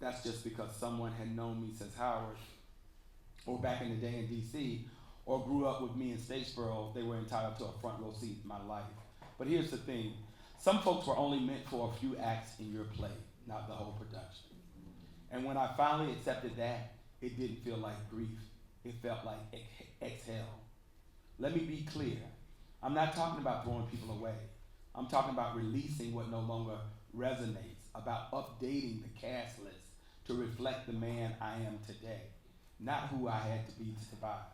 That's just because someone had known me since Howard, or back in the day in DC, or grew up with me in Statesboro, they were entitled to a front row seat in my life. But here's the thing. Some folks were only meant for a few acts in your play, not the whole production. And when I finally accepted that, it didn't feel like grief. It felt like exhale. Let me be clear. I'm not talking about throwing people away. I'm talking about releasing what no longer resonates, about updating the cast list to reflect the man I am today, not who I had to be to survive.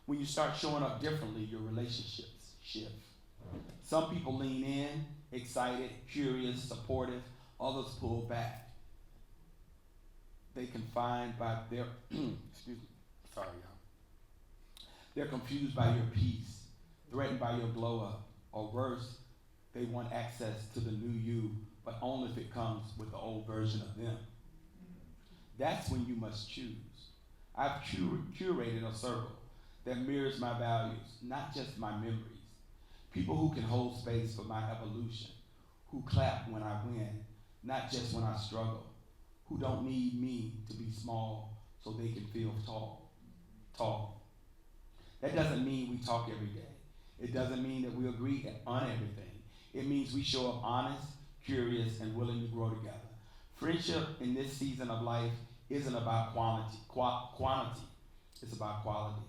When you start showing up differently, your relationships shift. Some people lean in, excited, curious, supportive. Others pull back. They confined by their, They're confused by your peace, threatened by your glow up, or worse, they want access to the new you, but only if it comes with the old version of them. That's when you must choose. I've curated a circle that mirrors my values, not just my memories. People who can hold space for my evolution, who clap when I win, not just when I struggle, who don't need me to be small so they can feel tall. That doesn't mean we talk every day. It doesn't mean that we agree on everything. It means we show up honest, curious, and willing to grow together. Friendship in this season of life isn't about quantity. It's about quality.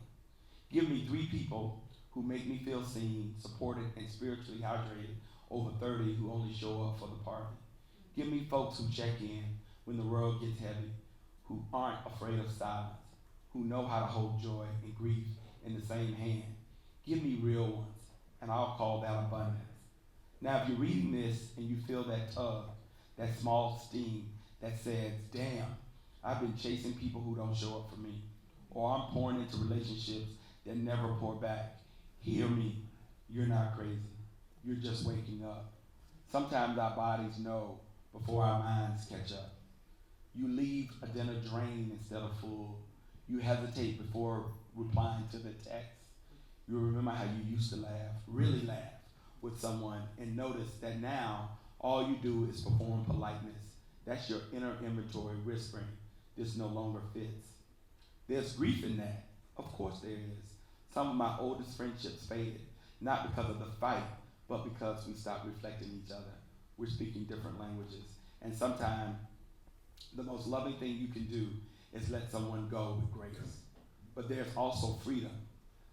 Give me 3 people who make me feel seen, supported, and spiritually hydrated over 30 who only show up for the party. Give me folks who check in when the world gets heavy, who aren't afraid of silence, who know how to hold joy and grief in the same hand. Give me real ones, and I'll call that abundance. Now, if you're reading this and you feel that tug, that small sting that says, damn, I've been chasing people who don't show up for me, or I'm pouring into relationships that never pour back, hear me. You're not crazy. You're just waking up. Sometimes our bodies know before our minds catch up. You leave a dinner drained instead of full. You hesitate before replying to the text. You remember how you used to laugh, really laugh, with someone and notice that now all you do is perform politeness. That's your inner inventory whispering, this no longer fits. There's grief in that. Of course there is. Some of my oldest friendships faded, not because of the fight, but because we stopped reflecting each other. We're speaking different languages. And sometimes the most loving thing you can do is let someone go with grace. But there's also freedom,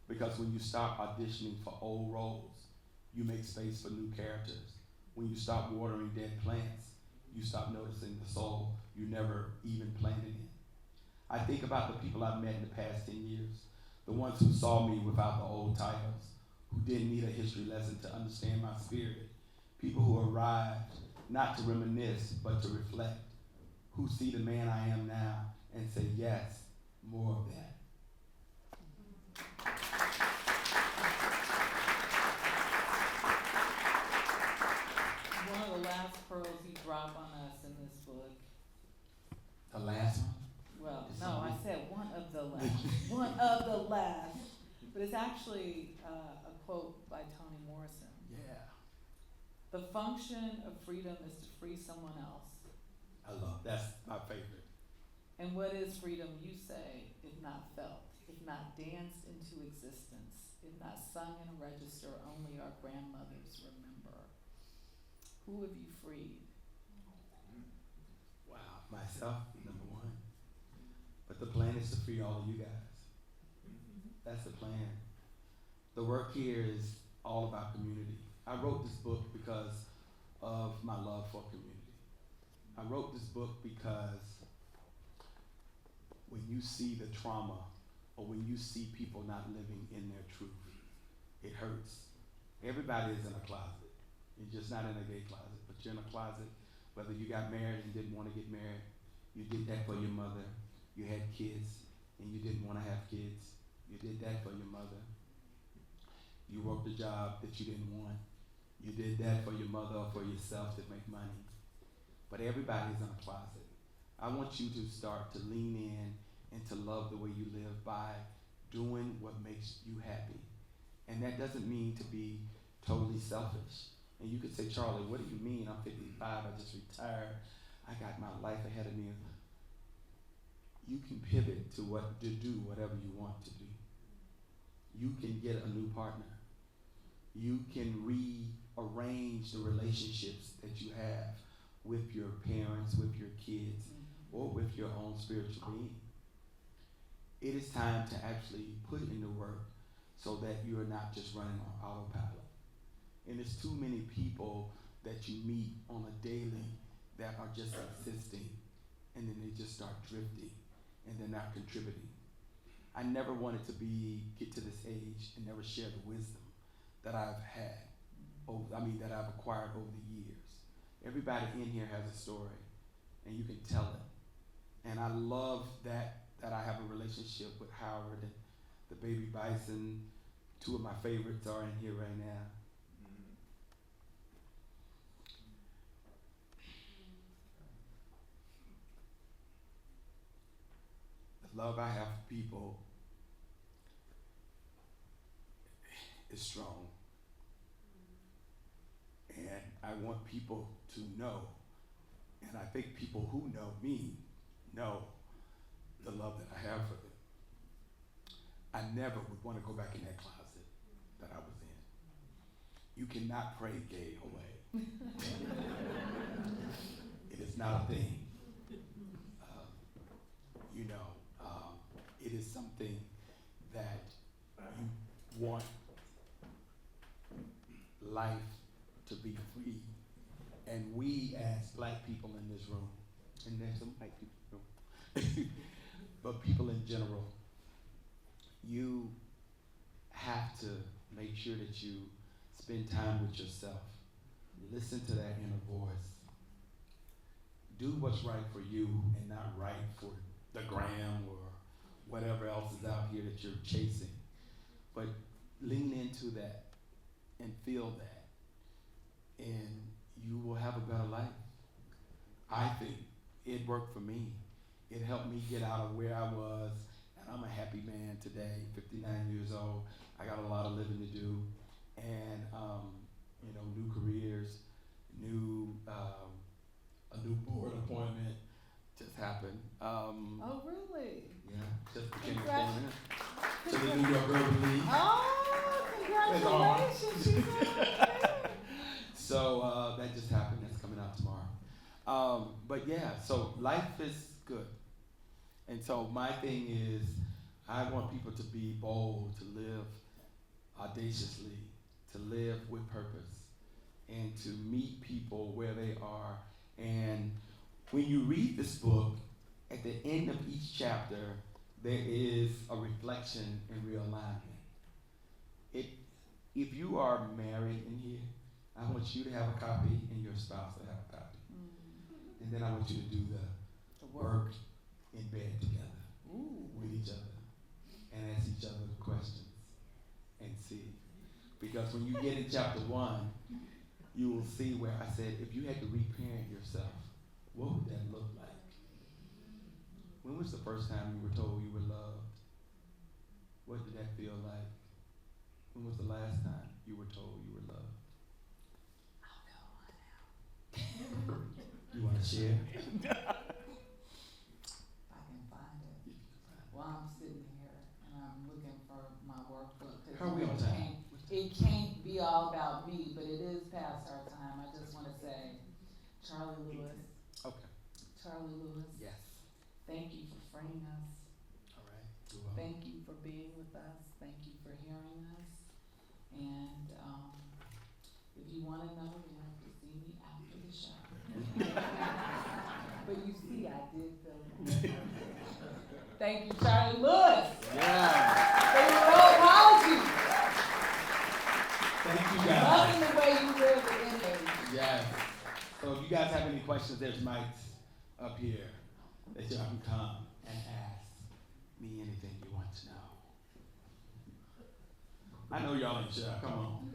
because when you stop auditioning for old roles, you make space for new characters. When you stop watering dead plants, you stop noticing the soul you never even planted in. I think about the people I've met in the past 10 years, the ones who saw me without the old titles, who didn't need a history lesson to understand my spirit, people who arrived not to reminisce, but to reflect, who see the man I am now and say, yes, more of that. One of the last pearls you drop on us in this book. The last one? Well, no, I said one of the last. One of the last. But it's actually a quote by Toni Morrison. Yeah. The function of freedom is to free someone else. I love, that's my favorite. And what is freedom, you say, if not felt, if not danced into existence, if not sung in a register only our grandmothers remember? Who have you freed? Wow, myself, number one. But the plan is to free all of you guys. That's the plan. The work here is all about community. I wrote this book because of my love for community. I wrote this book because when you see the trauma or when you see people not living in their truth, it hurts. Everybody is in a closet. You're just not in a gay closet, but you're in a closet. Whether you got married and didn't want to get married, you did that for your mother. You had kids and you didn't want to have kids. You did that for your mother. You worked a job that you didn't want. You did that for your mother or for yourself to make money. But everybody's in a closet. I want you to start to lean in and to love the way you live by doing what makes you happy. And that doesn't mean to be totally selfish. And you could say, Charlie, what do you mean? I'm 55, I just retired. I got my life ahead of me. You can pivot to do whatever you want to do. You can get a new partner. You can rearrange the relationships that you have with your parents, with your kids, or with your own spiritual being. It is time to actually put in the work so that you're not just running on autopilot. And there's too many people that you meet on a daily that are just existing, and then they just start drifting, and they're not contributing. I never wanted to get to this age and never share the wisdom that I've had, that I've acquired over the years. Everybody in here has a story, and you can tell it. And I love that I have a relationship with Howard and the baby bison. Two of my favorites are in here right now. The love I have for people is strong. And I want people to know, and I think people who know me know the love that I have for them. I never would want to go back in that closet that I was in. You cannot pray gay away. It is not a thing. It is something that you want life to be free. And we as black people in this room, and there's some white people in the room, but people in general, you have to make sure that you spend time with yourself. Listen to that inner voice. Do what's right for you and not right for the gram or whatever else is out here that you're chasing. But lean into that and feel that, and you will have a better life. I think it worked for me. It helped me get out of where I was, and I'm a happy man today, 59 years old. I got a lot of living to do, and new careers, a new board appointment just happened. Oh, really? Yeah, just became appointed to the New York Urban League. Oh, congratulations! She's So that just happened. That's coming out tomorrow. But yeah, so life is good. And so my thing is, I want people to be bold, to live audaciously, to live with purpose, and to meet people where they are. And when you read this book, at the end of each chapter, there is a reflection and realignment. If you are married in here, I want you to have a copy and your spouse to have a copy. Mm-hmm. And then I want you to do the work in bed together. Ooh. With each other and ask each other questions and see. Because when you get in chapter 1, you will see where I said, if you had to reparent yourself, what would that look like? When was the first time you were told you were loved? What did that feel like? When was the last time you were told you were loved? I'll go on now. You want to share? If I can find it. While I'm sitting here and I'm looking for my workbook. How are we on time? It can't be all about me, but it is past our time. I just want to say, Charlie Lewis. Okay. Charlie Lewis. Yes. Thank you for freeing us. All right. Thank you for being with us. Thank you for hearing us. And if you want to know, you have to see me after the show. But you see, I did film. Thank you, Charlie Lewis. Yeah. For your apology. Thank you guys. Loving the way you live the image. Yes. So if you guys have any questions, there's mics up here that y'all can come and ask me anything you want to know. I know y'all ain't shy. Come on.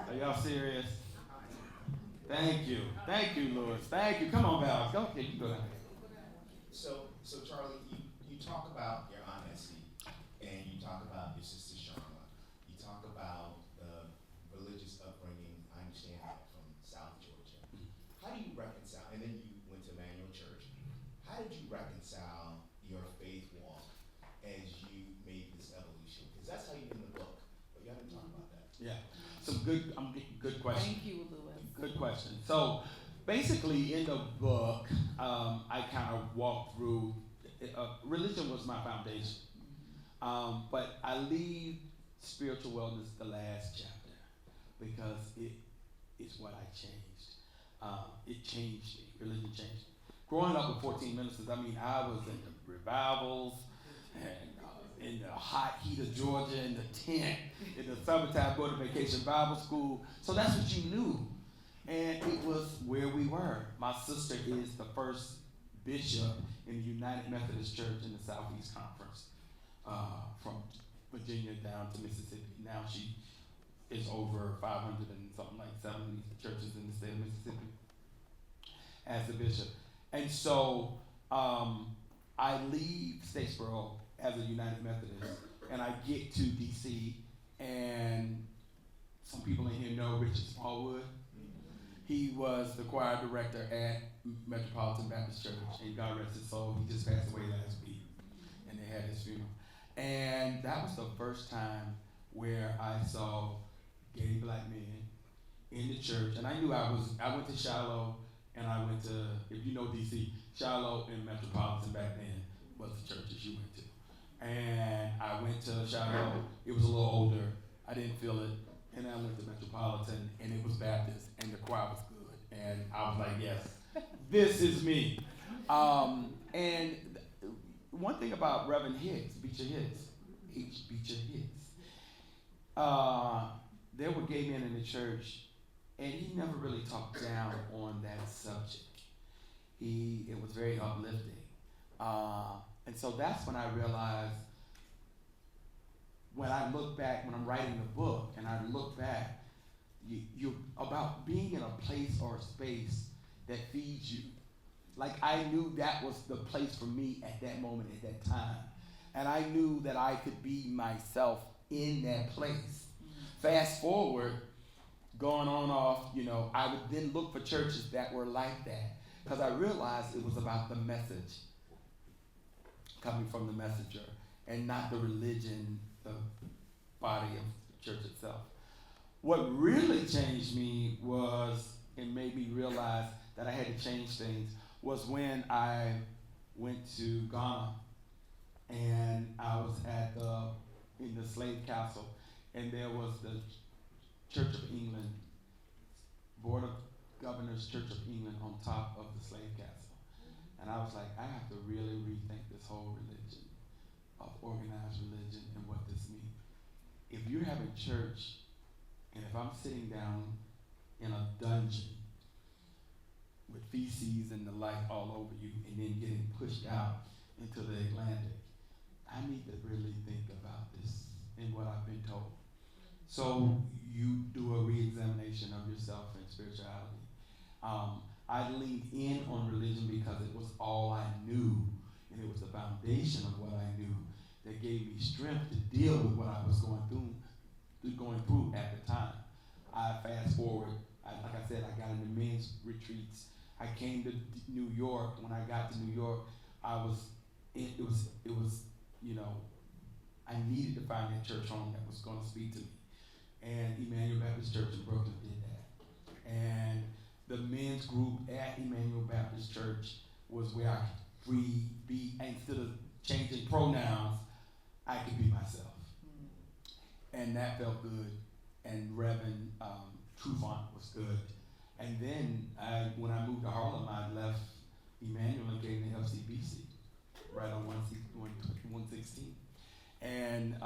Are y'all serious? Thank you. Thank you, Lewis. Thank you. Come on, Val. Go ahead. You go ahead. So Charlie, you talk about your Aunt Essie, and you talk about your sister Sharma. You talk about the religious upbringing. I understand that from South Georgia. How do you reconcile? And then you went to Emmanuel Church. How did you reconcile your faith walk as you made this evolution? Because that's how you in the book, but you haven't talked about that. Yeah. Some good question. Thank you, Lewis. Good question. So basically in the book, I kind of walked through, religion was my foundation. But I leave spiritual wellness the last chapter because it's what I changed. It changed me. Religion changed me. Growing up with 14 ministers, I mean, I was in the revivals and in the hot heat of Georgia, in the tent, in the summertime, going to vacation Bible school. So that's what you knew. And it was where we were. My sister is the first bishop in the United Methodist Church in the Southeast Conference from Virginia down to Mississippi. Now she is over 500 and something like 70 churches in the state of Mississippi as the bishop. And so I leave Statesboro as a United Methodist, and I get to DC, and some people in here know Richard Smallwood. He was the choir director at Metropolitan Baptist Church, and God rest his soul, he just passed away last week, and they had his funeral. And that was the first time where I saw gay black men in the church, and I knew I went to Shiloh, and I went to, if you know DC, Shiloh and Metropolitan back then was the churches you went to. And I went to Shiloh, it was a little older, I didn't feel it, and I went to Metropolitan, and it was Baptist, and the choir was good, and I was like, yes, this is me. And one thing about Reverend Hicks, Beecher Hicks, Beecher Hicks, there were gay men in the church, and he never really talked down on that subject. It was very uplifting. And so that's when I realized, when I look back, when I'm writing the book, and I look back, you about being in a place or a space that feeds you. Like, I knew that was the place for me at that moment, at that time. And I knew that I could be myself in that place. Fast forward, going on off, I would then look for churches that were like that, because I realized it was about the message coming from the messenger and not the religion, the body of the church itself. What really changed me was, and made me realize that I had to change things, was when I went to Ghana, and I was in the slave castle, and there was the Church of England, Board of Governors Church of England on top of the slave castle. And I was like, I have to really rethink this whole religion, of organized religion, and what this means. If you're having church, and if I'm sitting down in a dungeon with feces and the like all over you, and then getting pushed out into the Atlantic, I need to really think about this and what I've been told. So you do a re-examination of yourself and spirituality. I leaned in on religion because it was all I knew, and it was the foundation of what I knew that gave me strength to deal with what I was going through at the time. I fast forward, like I said, I got into men's retreats. I came to New York. When I got to New York, I needed to find a church home that was going to speak to me. And Emmanuel Baptist Church in Brooklyn did that. And the men's group at Emmanuel Baptist Church was where I could be, instead of changing pronouns, I could be myself. And that felt good. And Reverend Trufant was good. And then when I moved to Harlem, I left Emmanuel and came to LCBC, right on 116. And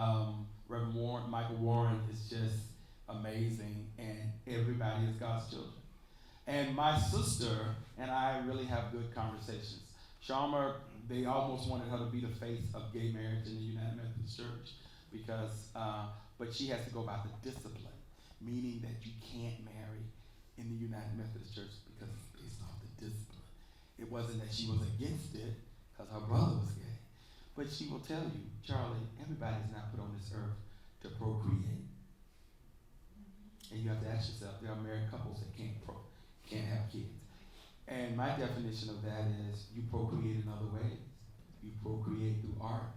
Reverend Michael Warren is just amazing, and everybody is God's children. And my sister and I really have good conversations. Sharma, they almost wanted her to be the face of gay marriage in the United Methodist Church, because, but she has to go by the discipline, meaning that you can't marry in the United Methodist Church because it's based off the discipline. It wasn't that she was against it, because her brother was gay. But she will tell you, Charlie, everybody's not put on this earth to procreate. And you have to ask yourself, there are married couples that can't have kids. And my definition of that is, you procreate in other ways. You procreate through art.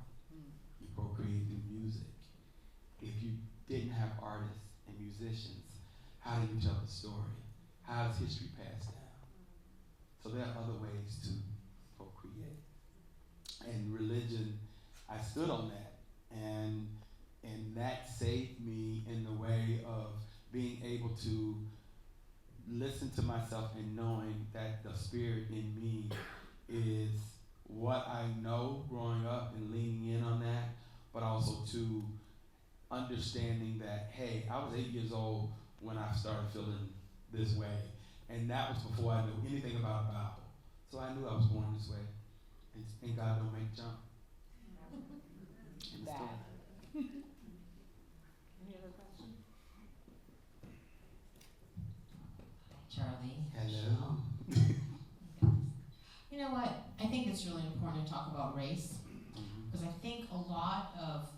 You procreate through music. If you didn't have artists and musicians, how do you tell the story? How is history passed down? So there are other ways to procreate. And religion, I stood on that, and that saved me in the way of being able to listen to myself and knowing that the spirit in me is what I know growing up and leaning in on that, but also to understanding that, hey, I was 8 years old when I started feeling this way, and that was before I knew anything about the Bible. So I knew I was born this way. And God don't make jump. Charlie. Hello. You know what? I think it's really important to talk about race because I think a lot of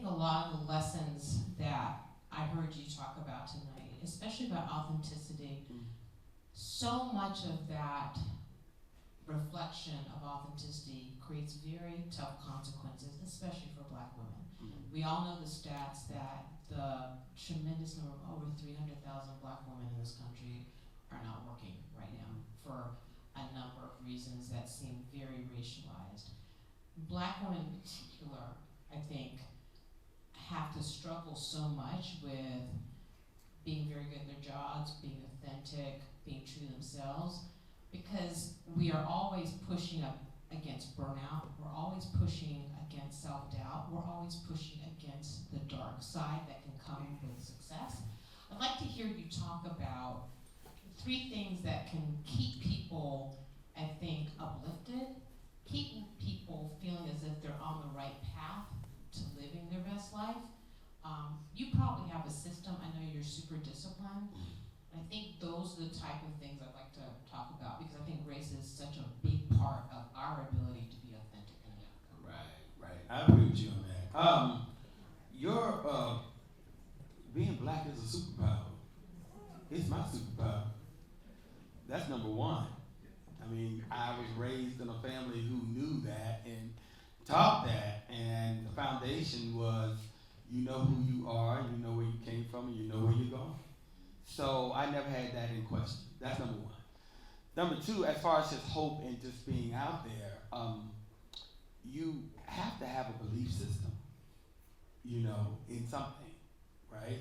the lessons that I heard you talk about tonight, especially about authenticity, so much of that reflection of authenticity creates very tough consequences, especially for Black women. We all know the stats that the tremendous number of over 300,000 Black women in this country are not working right now for a number of reasons that seem very racialized. Black women in particular, I think, have to struggle so much with being very good at their jobs, being authentic, being true to themselves, because we are always pushing up against burnout, we're always pushing against self-doubt, we're always pushing against the dark side that can come with success. I'd like to hear you talk about 3 things that can keep people, I think, uplifted, keep people feeling as if they're on the right path to living their best life. You probably have a system, I know you're super disciplined. I think those are the type of things I'd like to talk about because I think race is such a big part of our ability to be authentic in America. Right. I agree with you on that. Your being Black is a superpower. It's my superpower. That's number one. I mean, I was raised in a family who knew that and taught that, and the foundation was you know who you are, you know where you came from, and you know where you're going. So I never had that in question. That's number one. Number two, as far as just hope and just being out there, you have to have a belief system, you know, in something, right?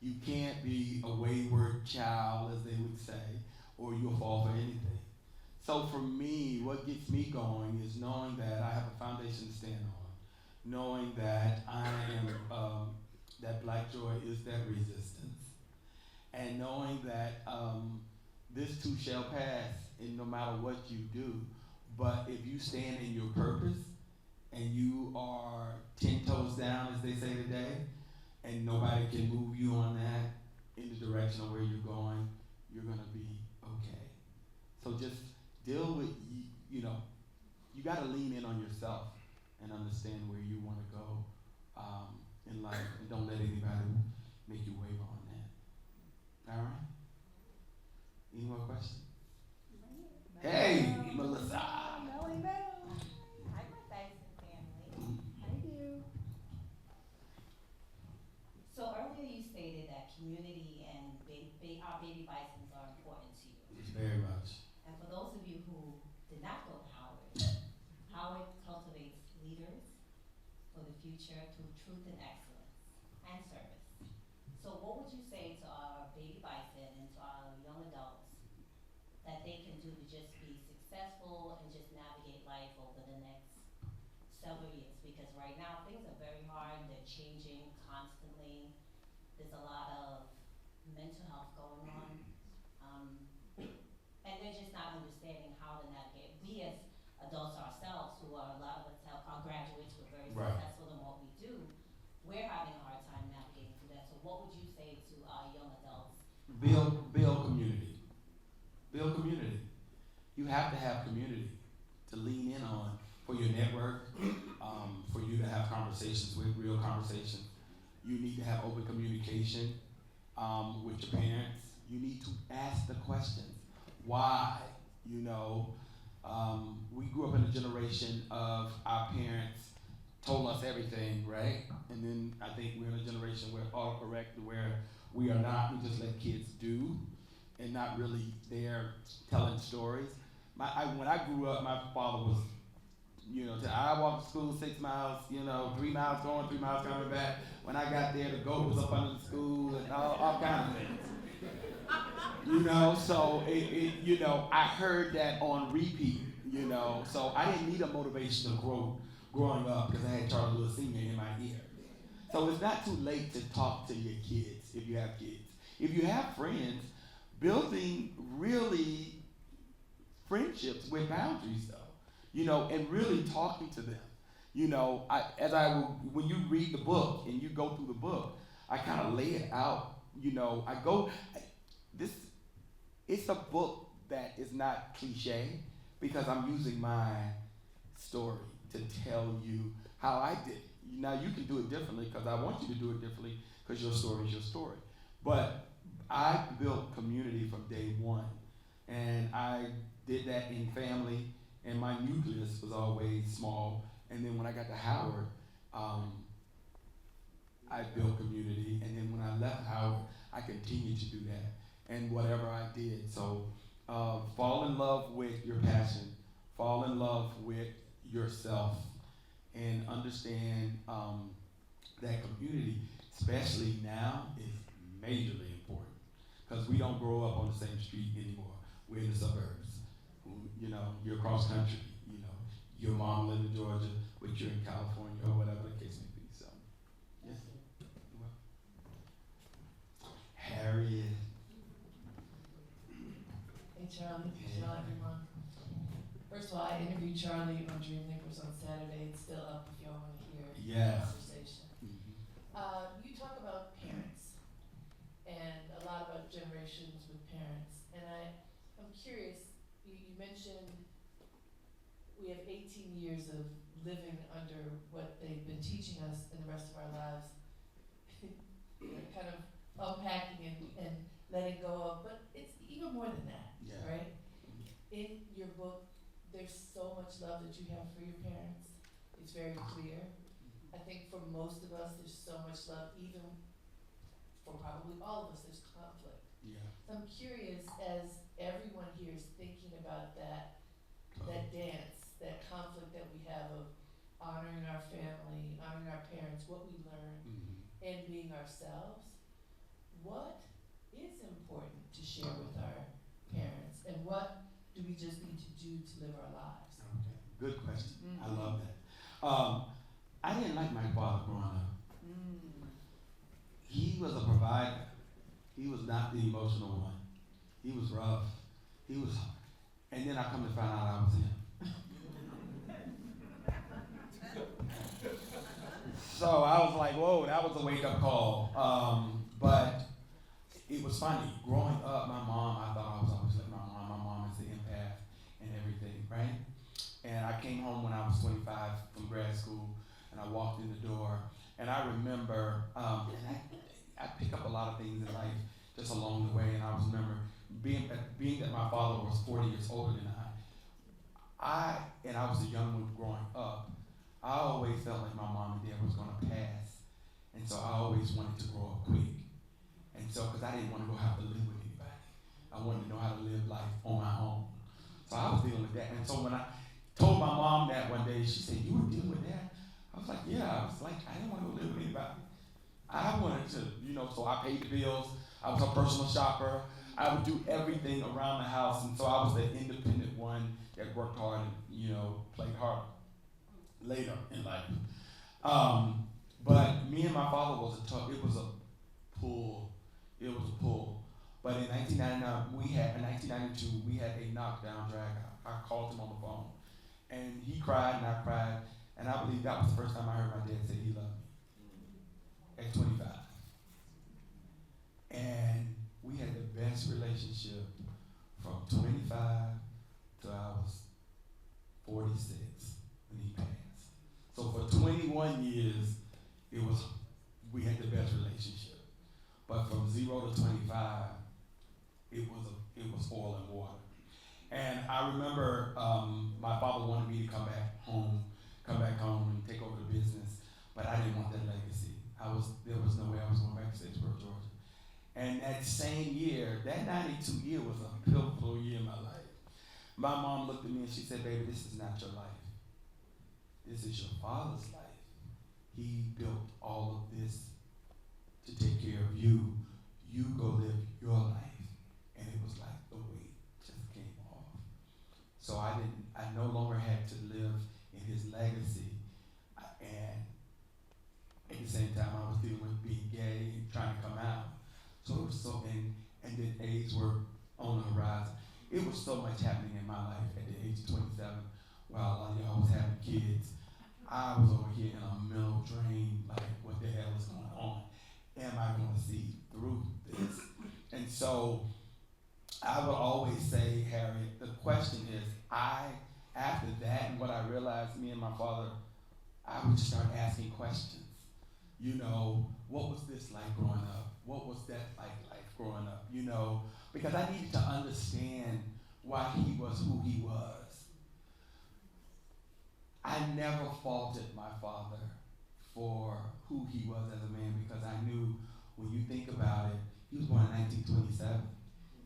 You can't be a wayward child, as they would say, or you'll fall for anything. So for me, what gets me going is knowing that I have a foundation to stand on, knowing that I am, that Black joy is that resistance, and knowing that this too shall pass, and no matter what you do, but if you stand in your purpose and you are 10 toes down, as they say today, and nobody can move you on that in the direction of where you're going, you're gonna be okay. So just deal with, you know, you gotta lean in on yourself and understand where you wanna go in life, and don't let anybody make you waver on that. All right? Any more questions? Hey, Melissa. Melly Bell. Hi, my Dyson family. How do you? So earlier you stated that community and our baby bisons are important to you. Very much. And for those of you who did not go to Howard, Howard cultivates leaders for the future through truth and excellence and service. So what would you say to our baby bison and to our young adults that they can do to just be successful and just navigate life over the next several years? Because right now things are very hard, they're changing constantly. There's a lot of mental health going on. And they're just not understanding how to navigate. We as adults ourselves, who are a lot of us are graduates, we're very successful in what we do, we're having a hard time navigating through that. So what would you say to our young adults? Build community. Build community. You have to have community to lean in on for your network, for you to have conversations with, real conversations. You need to have open communication with your parents. You need to ask the questions. Why? You know, we grew up in a generation of our parents told us everything, right? And then I think we're in a generation where autocorrect, where we are not, we just let kids do and not really there telling stories. When I grew up, my father was, you know, I walked to school 6 miles, you know, 3 miles going, 3 miles coming back. When I got there, the goat was up under the school and all kinds of things. You know, so you know, I heard that on repeat, you know, so I didn't need a motivation to growing up because I had Charlie Little Sr. in my ear. So it's not too late to talk to your kids if you have kids. If you have friends, building really friendships with boundaries though, you know, and really talking to them. You know, when you read the book and you go through the book, I kind of lay it out, you know, this it's a book that is not cliche because I'm using my story to tell you how I did it. Now you can do it differently because I want you to do it differently because your story is your story. But I built community from day one, and I did that in family, and my nucleus was always small. And then when I got to Howard, I built community, and then when I left Howard, I continued to do that, and whatever I did. So fall in love with your passion, fall in love with yourself, and understand that community, especially now, is majorly important because we don't grow up on the same street anymore. We're in the suburbs. You know, you're across country. You know, your mom lived in Georgia, but you're in California or whatever the case may be. So, yes. Harriet. Hey Charlie, hello everyone. First of all, I interviewed Charlie on Dream Makers on Saturday. It's still up if y'all want to hear the Yes. conversation. You talk about parents and a lot about generations with parents. And I'm curious, you mentioned we have 18 years of living under what they've been teaching us in the rest of our lives, kind of unpacking and letting go of, but it's even more than that, Yeah. right? In your book, there's so much love that you have for your parents. It's very clear. I think for most of us, there's so much love, even for probably all of us, there's conflict. Yeah. So I'm curious, as everyone here is thinking about that dance, that conflict that we have of honoring our family, honoring our parents, what we learn, and being ourselves, what is important to share with our parents, and what do we just need to do to live our lives? Okay. Good question. I love that. I didn't like my father growing up. He was a provider. He was not the emotional one. He was rough. He was, and then I come to find out I was him. So I was like, whoa, that was a wake-up call. But it was funny. Growing up, my mom, I thought I was always like my mom. My mom is the empath and everything, right? And I came home when I was 25 from grad school, and I walked in the door, and I remember, and I pick up a lot of things in life just along the way, and I was remember being that my father was 40 years older than I was a young one growing up, I always felt like my mom and dad was going to pass, and so I always wanted to grow up quick. And so, because I didn't want to go have to live with anybody. I wanted to know how to live life on my own. So I was dealing with that. And so when I told my mom that one day, she said, "You were dealing with that?" I was like, "Yeah." I was like, I didn't want to go live with anybody. I wanted to, so I paid the bills. I was a personal shopper. I would do everything around the house. And so I was the independent one that worked hard and, played hard later in life. But me and my father was it was a pull. It was a pull. But in 1992, we had a knockdown drag. I called him on the phone. And he cried and I cried. And I believe that was the first time I heard my dad say he loved me. At 25. And we had the best relationship from 25 till I was 46 when he passed. So for 21 years, we had the best relationship. But from 0 to 25, it was oil and water. And I remember my father wanted me to come back home and take over the business, but I didn't want that legacy. There was no way I was going back to Statesboro, Georgia. And that same year, that 92 year was a pivotal year in my life. My mom looked at me and she said, "Baby, this is not your life. This is your father's life. He built all of this to take care of you. You go live your life." And it was like the weight just came off. So I no longer had to live in his legacy. And at the same time, I was dealing with being gay and trying to come out. So it was and then AIDS were on the horizon. It was so much happening in my life at the age of 27 while a lot of y'all was having kids. I was over here in a mental drain, like, what the hell is going on? Am I going to see through this? And so I would always say, Harriet, the question is, after that and what I realized, me and my father, I would just start asking questions. You know, what was this like growing up? What was that like life growing up? You know, because I needed to understand why he was who he was. I never faulted my father for who he was as a man because I knew when you think about it, he was born in 1927.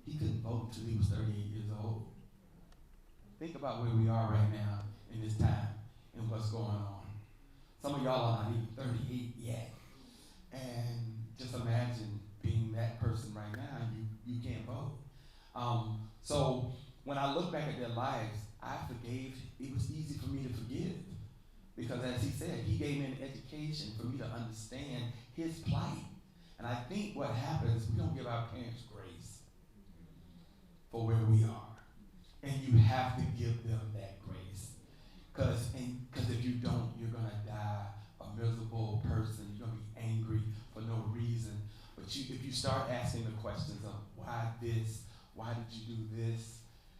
He couldn't vote until he was 38 years old. Think about where we are right now in this time and what's going on. Some of y'all are not even 38 yet. And just imagine being that person right now, you can't vote. So when I look back at their lives, I forgave. It was easy for me to forgive. Because as he said, he gave me an education for me to understand his plight. And I think what happens, we don't give our parents grace for where we are. And you have to give them that grace. Because if you don't, you're going to die a miserable person. You're going to be angry for no reason. But if you start asking the questions of why this, why did you do this?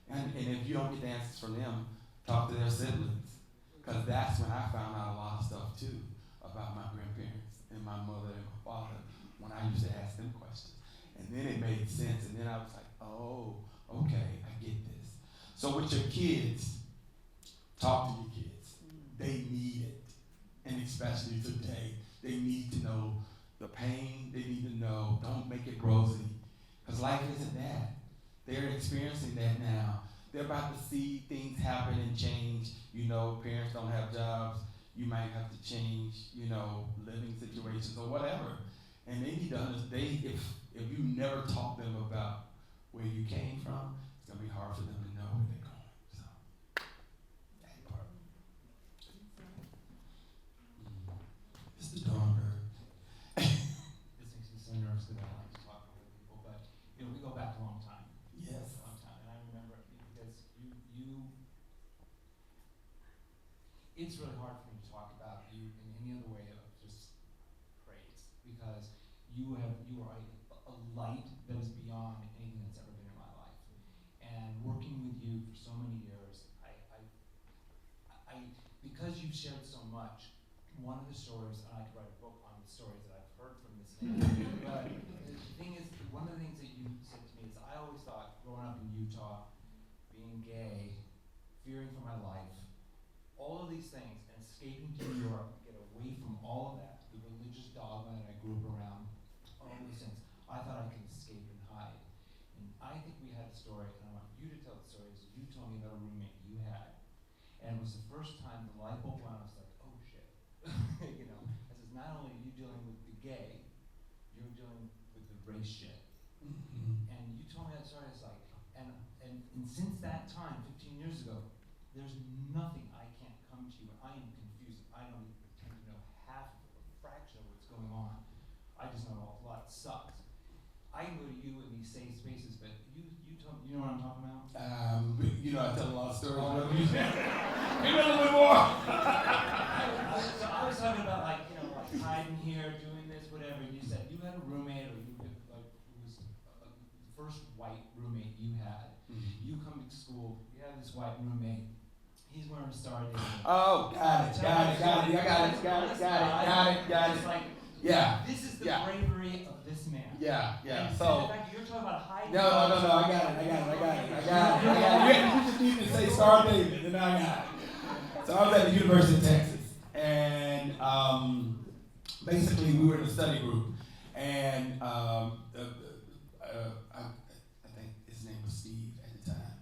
And if you don't get the answers from them, talk to their siblings. Because that's when I found out a lot of stuff too about my grandparents and my mother and my father when I used to ask them questions. And then it made sense. And then I was like, oh, okay, I get this. So with your kids, talk to your kids. They need it. And especially today, they need to know the pain. They need to know, don't make it rosy. Because life isn't that. They're experiencing that now. They're about to see things happen and change. You know, parents don't have jobs. You might have to change, you know, living situations or whatever. And they need to understand, if you never talk them about where you came from, it's going to be hard for them to know where they're going. So, that part. It's the dawn bird. This makes me so nervous because I like to talk with people, but you know, we go back a long time. Yes. A long time. And I remember because it's really hard for me to talk about you in any other way of just praise because you are a light that is beyond anything that's ever been in my life. And working with you for so many years, I because you've shared so much, one of the stories, and I could write a book on the stories that I've heard from this man, but the thing is, one of the things that you said to me is I always thought growing up in Utah, being gay, fearing for my life, all of these things, and escaping to New York, get away from all of that, the religious dogma that I grew up around, all of those things, I thought I could escape and hide. And I think we had a story, and I want you to tell the story, so you told me about a roommate you had. And it was the first time the light bulb went on, I was like, oh shit. You know, I says, not only are you dealing with the gay, you're dealing with the race shit. Mm-hmm. And you told me that story, it's like, and since that time, 15 years ago, there's nothing I can't come to you, I am confused, I don't even pretend to know half of a fraction of what's going on. I just know a lot sucks. I can go to you in these safe spaces, but you know what I'm talking about? You know, I tell a lot of stories. Oh, Maybe a little bit more. So I was talking about like hiding here, doing this, whatever. You said you had a roommate, or you like it was the first white roommate you had. Mm-hmm. You come to school, you have this white roommate. He's wearing a Star David. Oh, got it. It's like, Yeah. this is the bravery of this man. Yeah. And So. in fact, you're talking about hiding. No, I got it. You just need to say Star David, and I got it. So I was at the University of Texas, and basically we were in a study group, and I think his name was Steve at the time,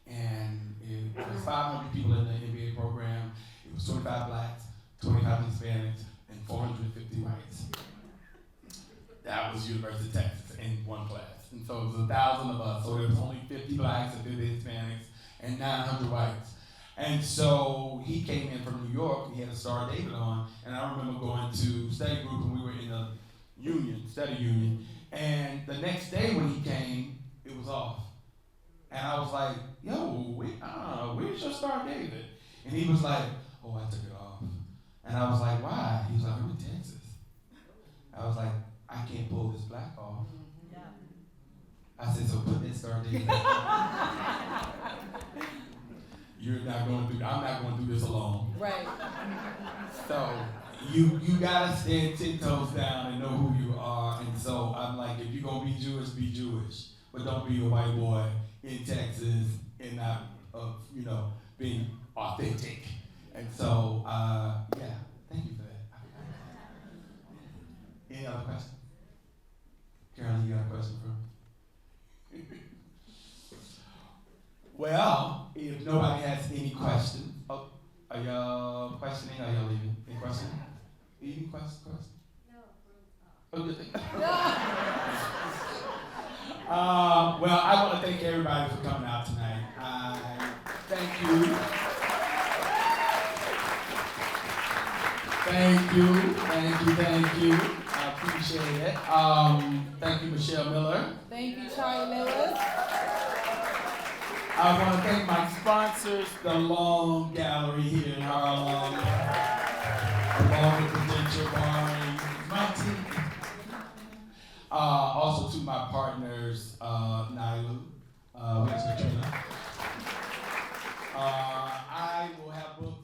and it was 500 people in the MBA program. It was 25 blacks, 25 Hispanics, and 450 whites. That was University of Texas in one class. And so it was 1,000 of us. So there was only 50 blacks and 50 Hispanics and 900 whites. And so he came in from New York. He had a Star David on. And I remember going to study group and we were in a study union. And the next day when he came, it was off. And I was like, yo, where's your Star David? And he was like, oh, I took it off. And I was like, why? He was like, I'm in Texas. I was like, I can't pull this black off. Yeah. I said, so put this start dating. You're not going through. I'm not going through this alone. Right. So you gotta stand 10 toes down and know who you are. And so I'm like, if you're gonna be Jewish, but don't be a white boy in Texas and not, being authentic. And so, yeah, thank you for that. Any other questions? Carolyn, you got a question for me? Well, if nobody has any questions, are y'all questioning? Are y'all leaving? Any questions? Any questions? No. Well, I want to thank everybody for coming out tonight. Thank you. Thank you. I appreciate it. Thank you, Michelle Miller. Thank you, Charlie Lewis. I want to thank my sponsors, the Long Gallery here in Harlem, along with Prudential Barring, my team. Also to my partners, Nylu, which is Katrina. I will have books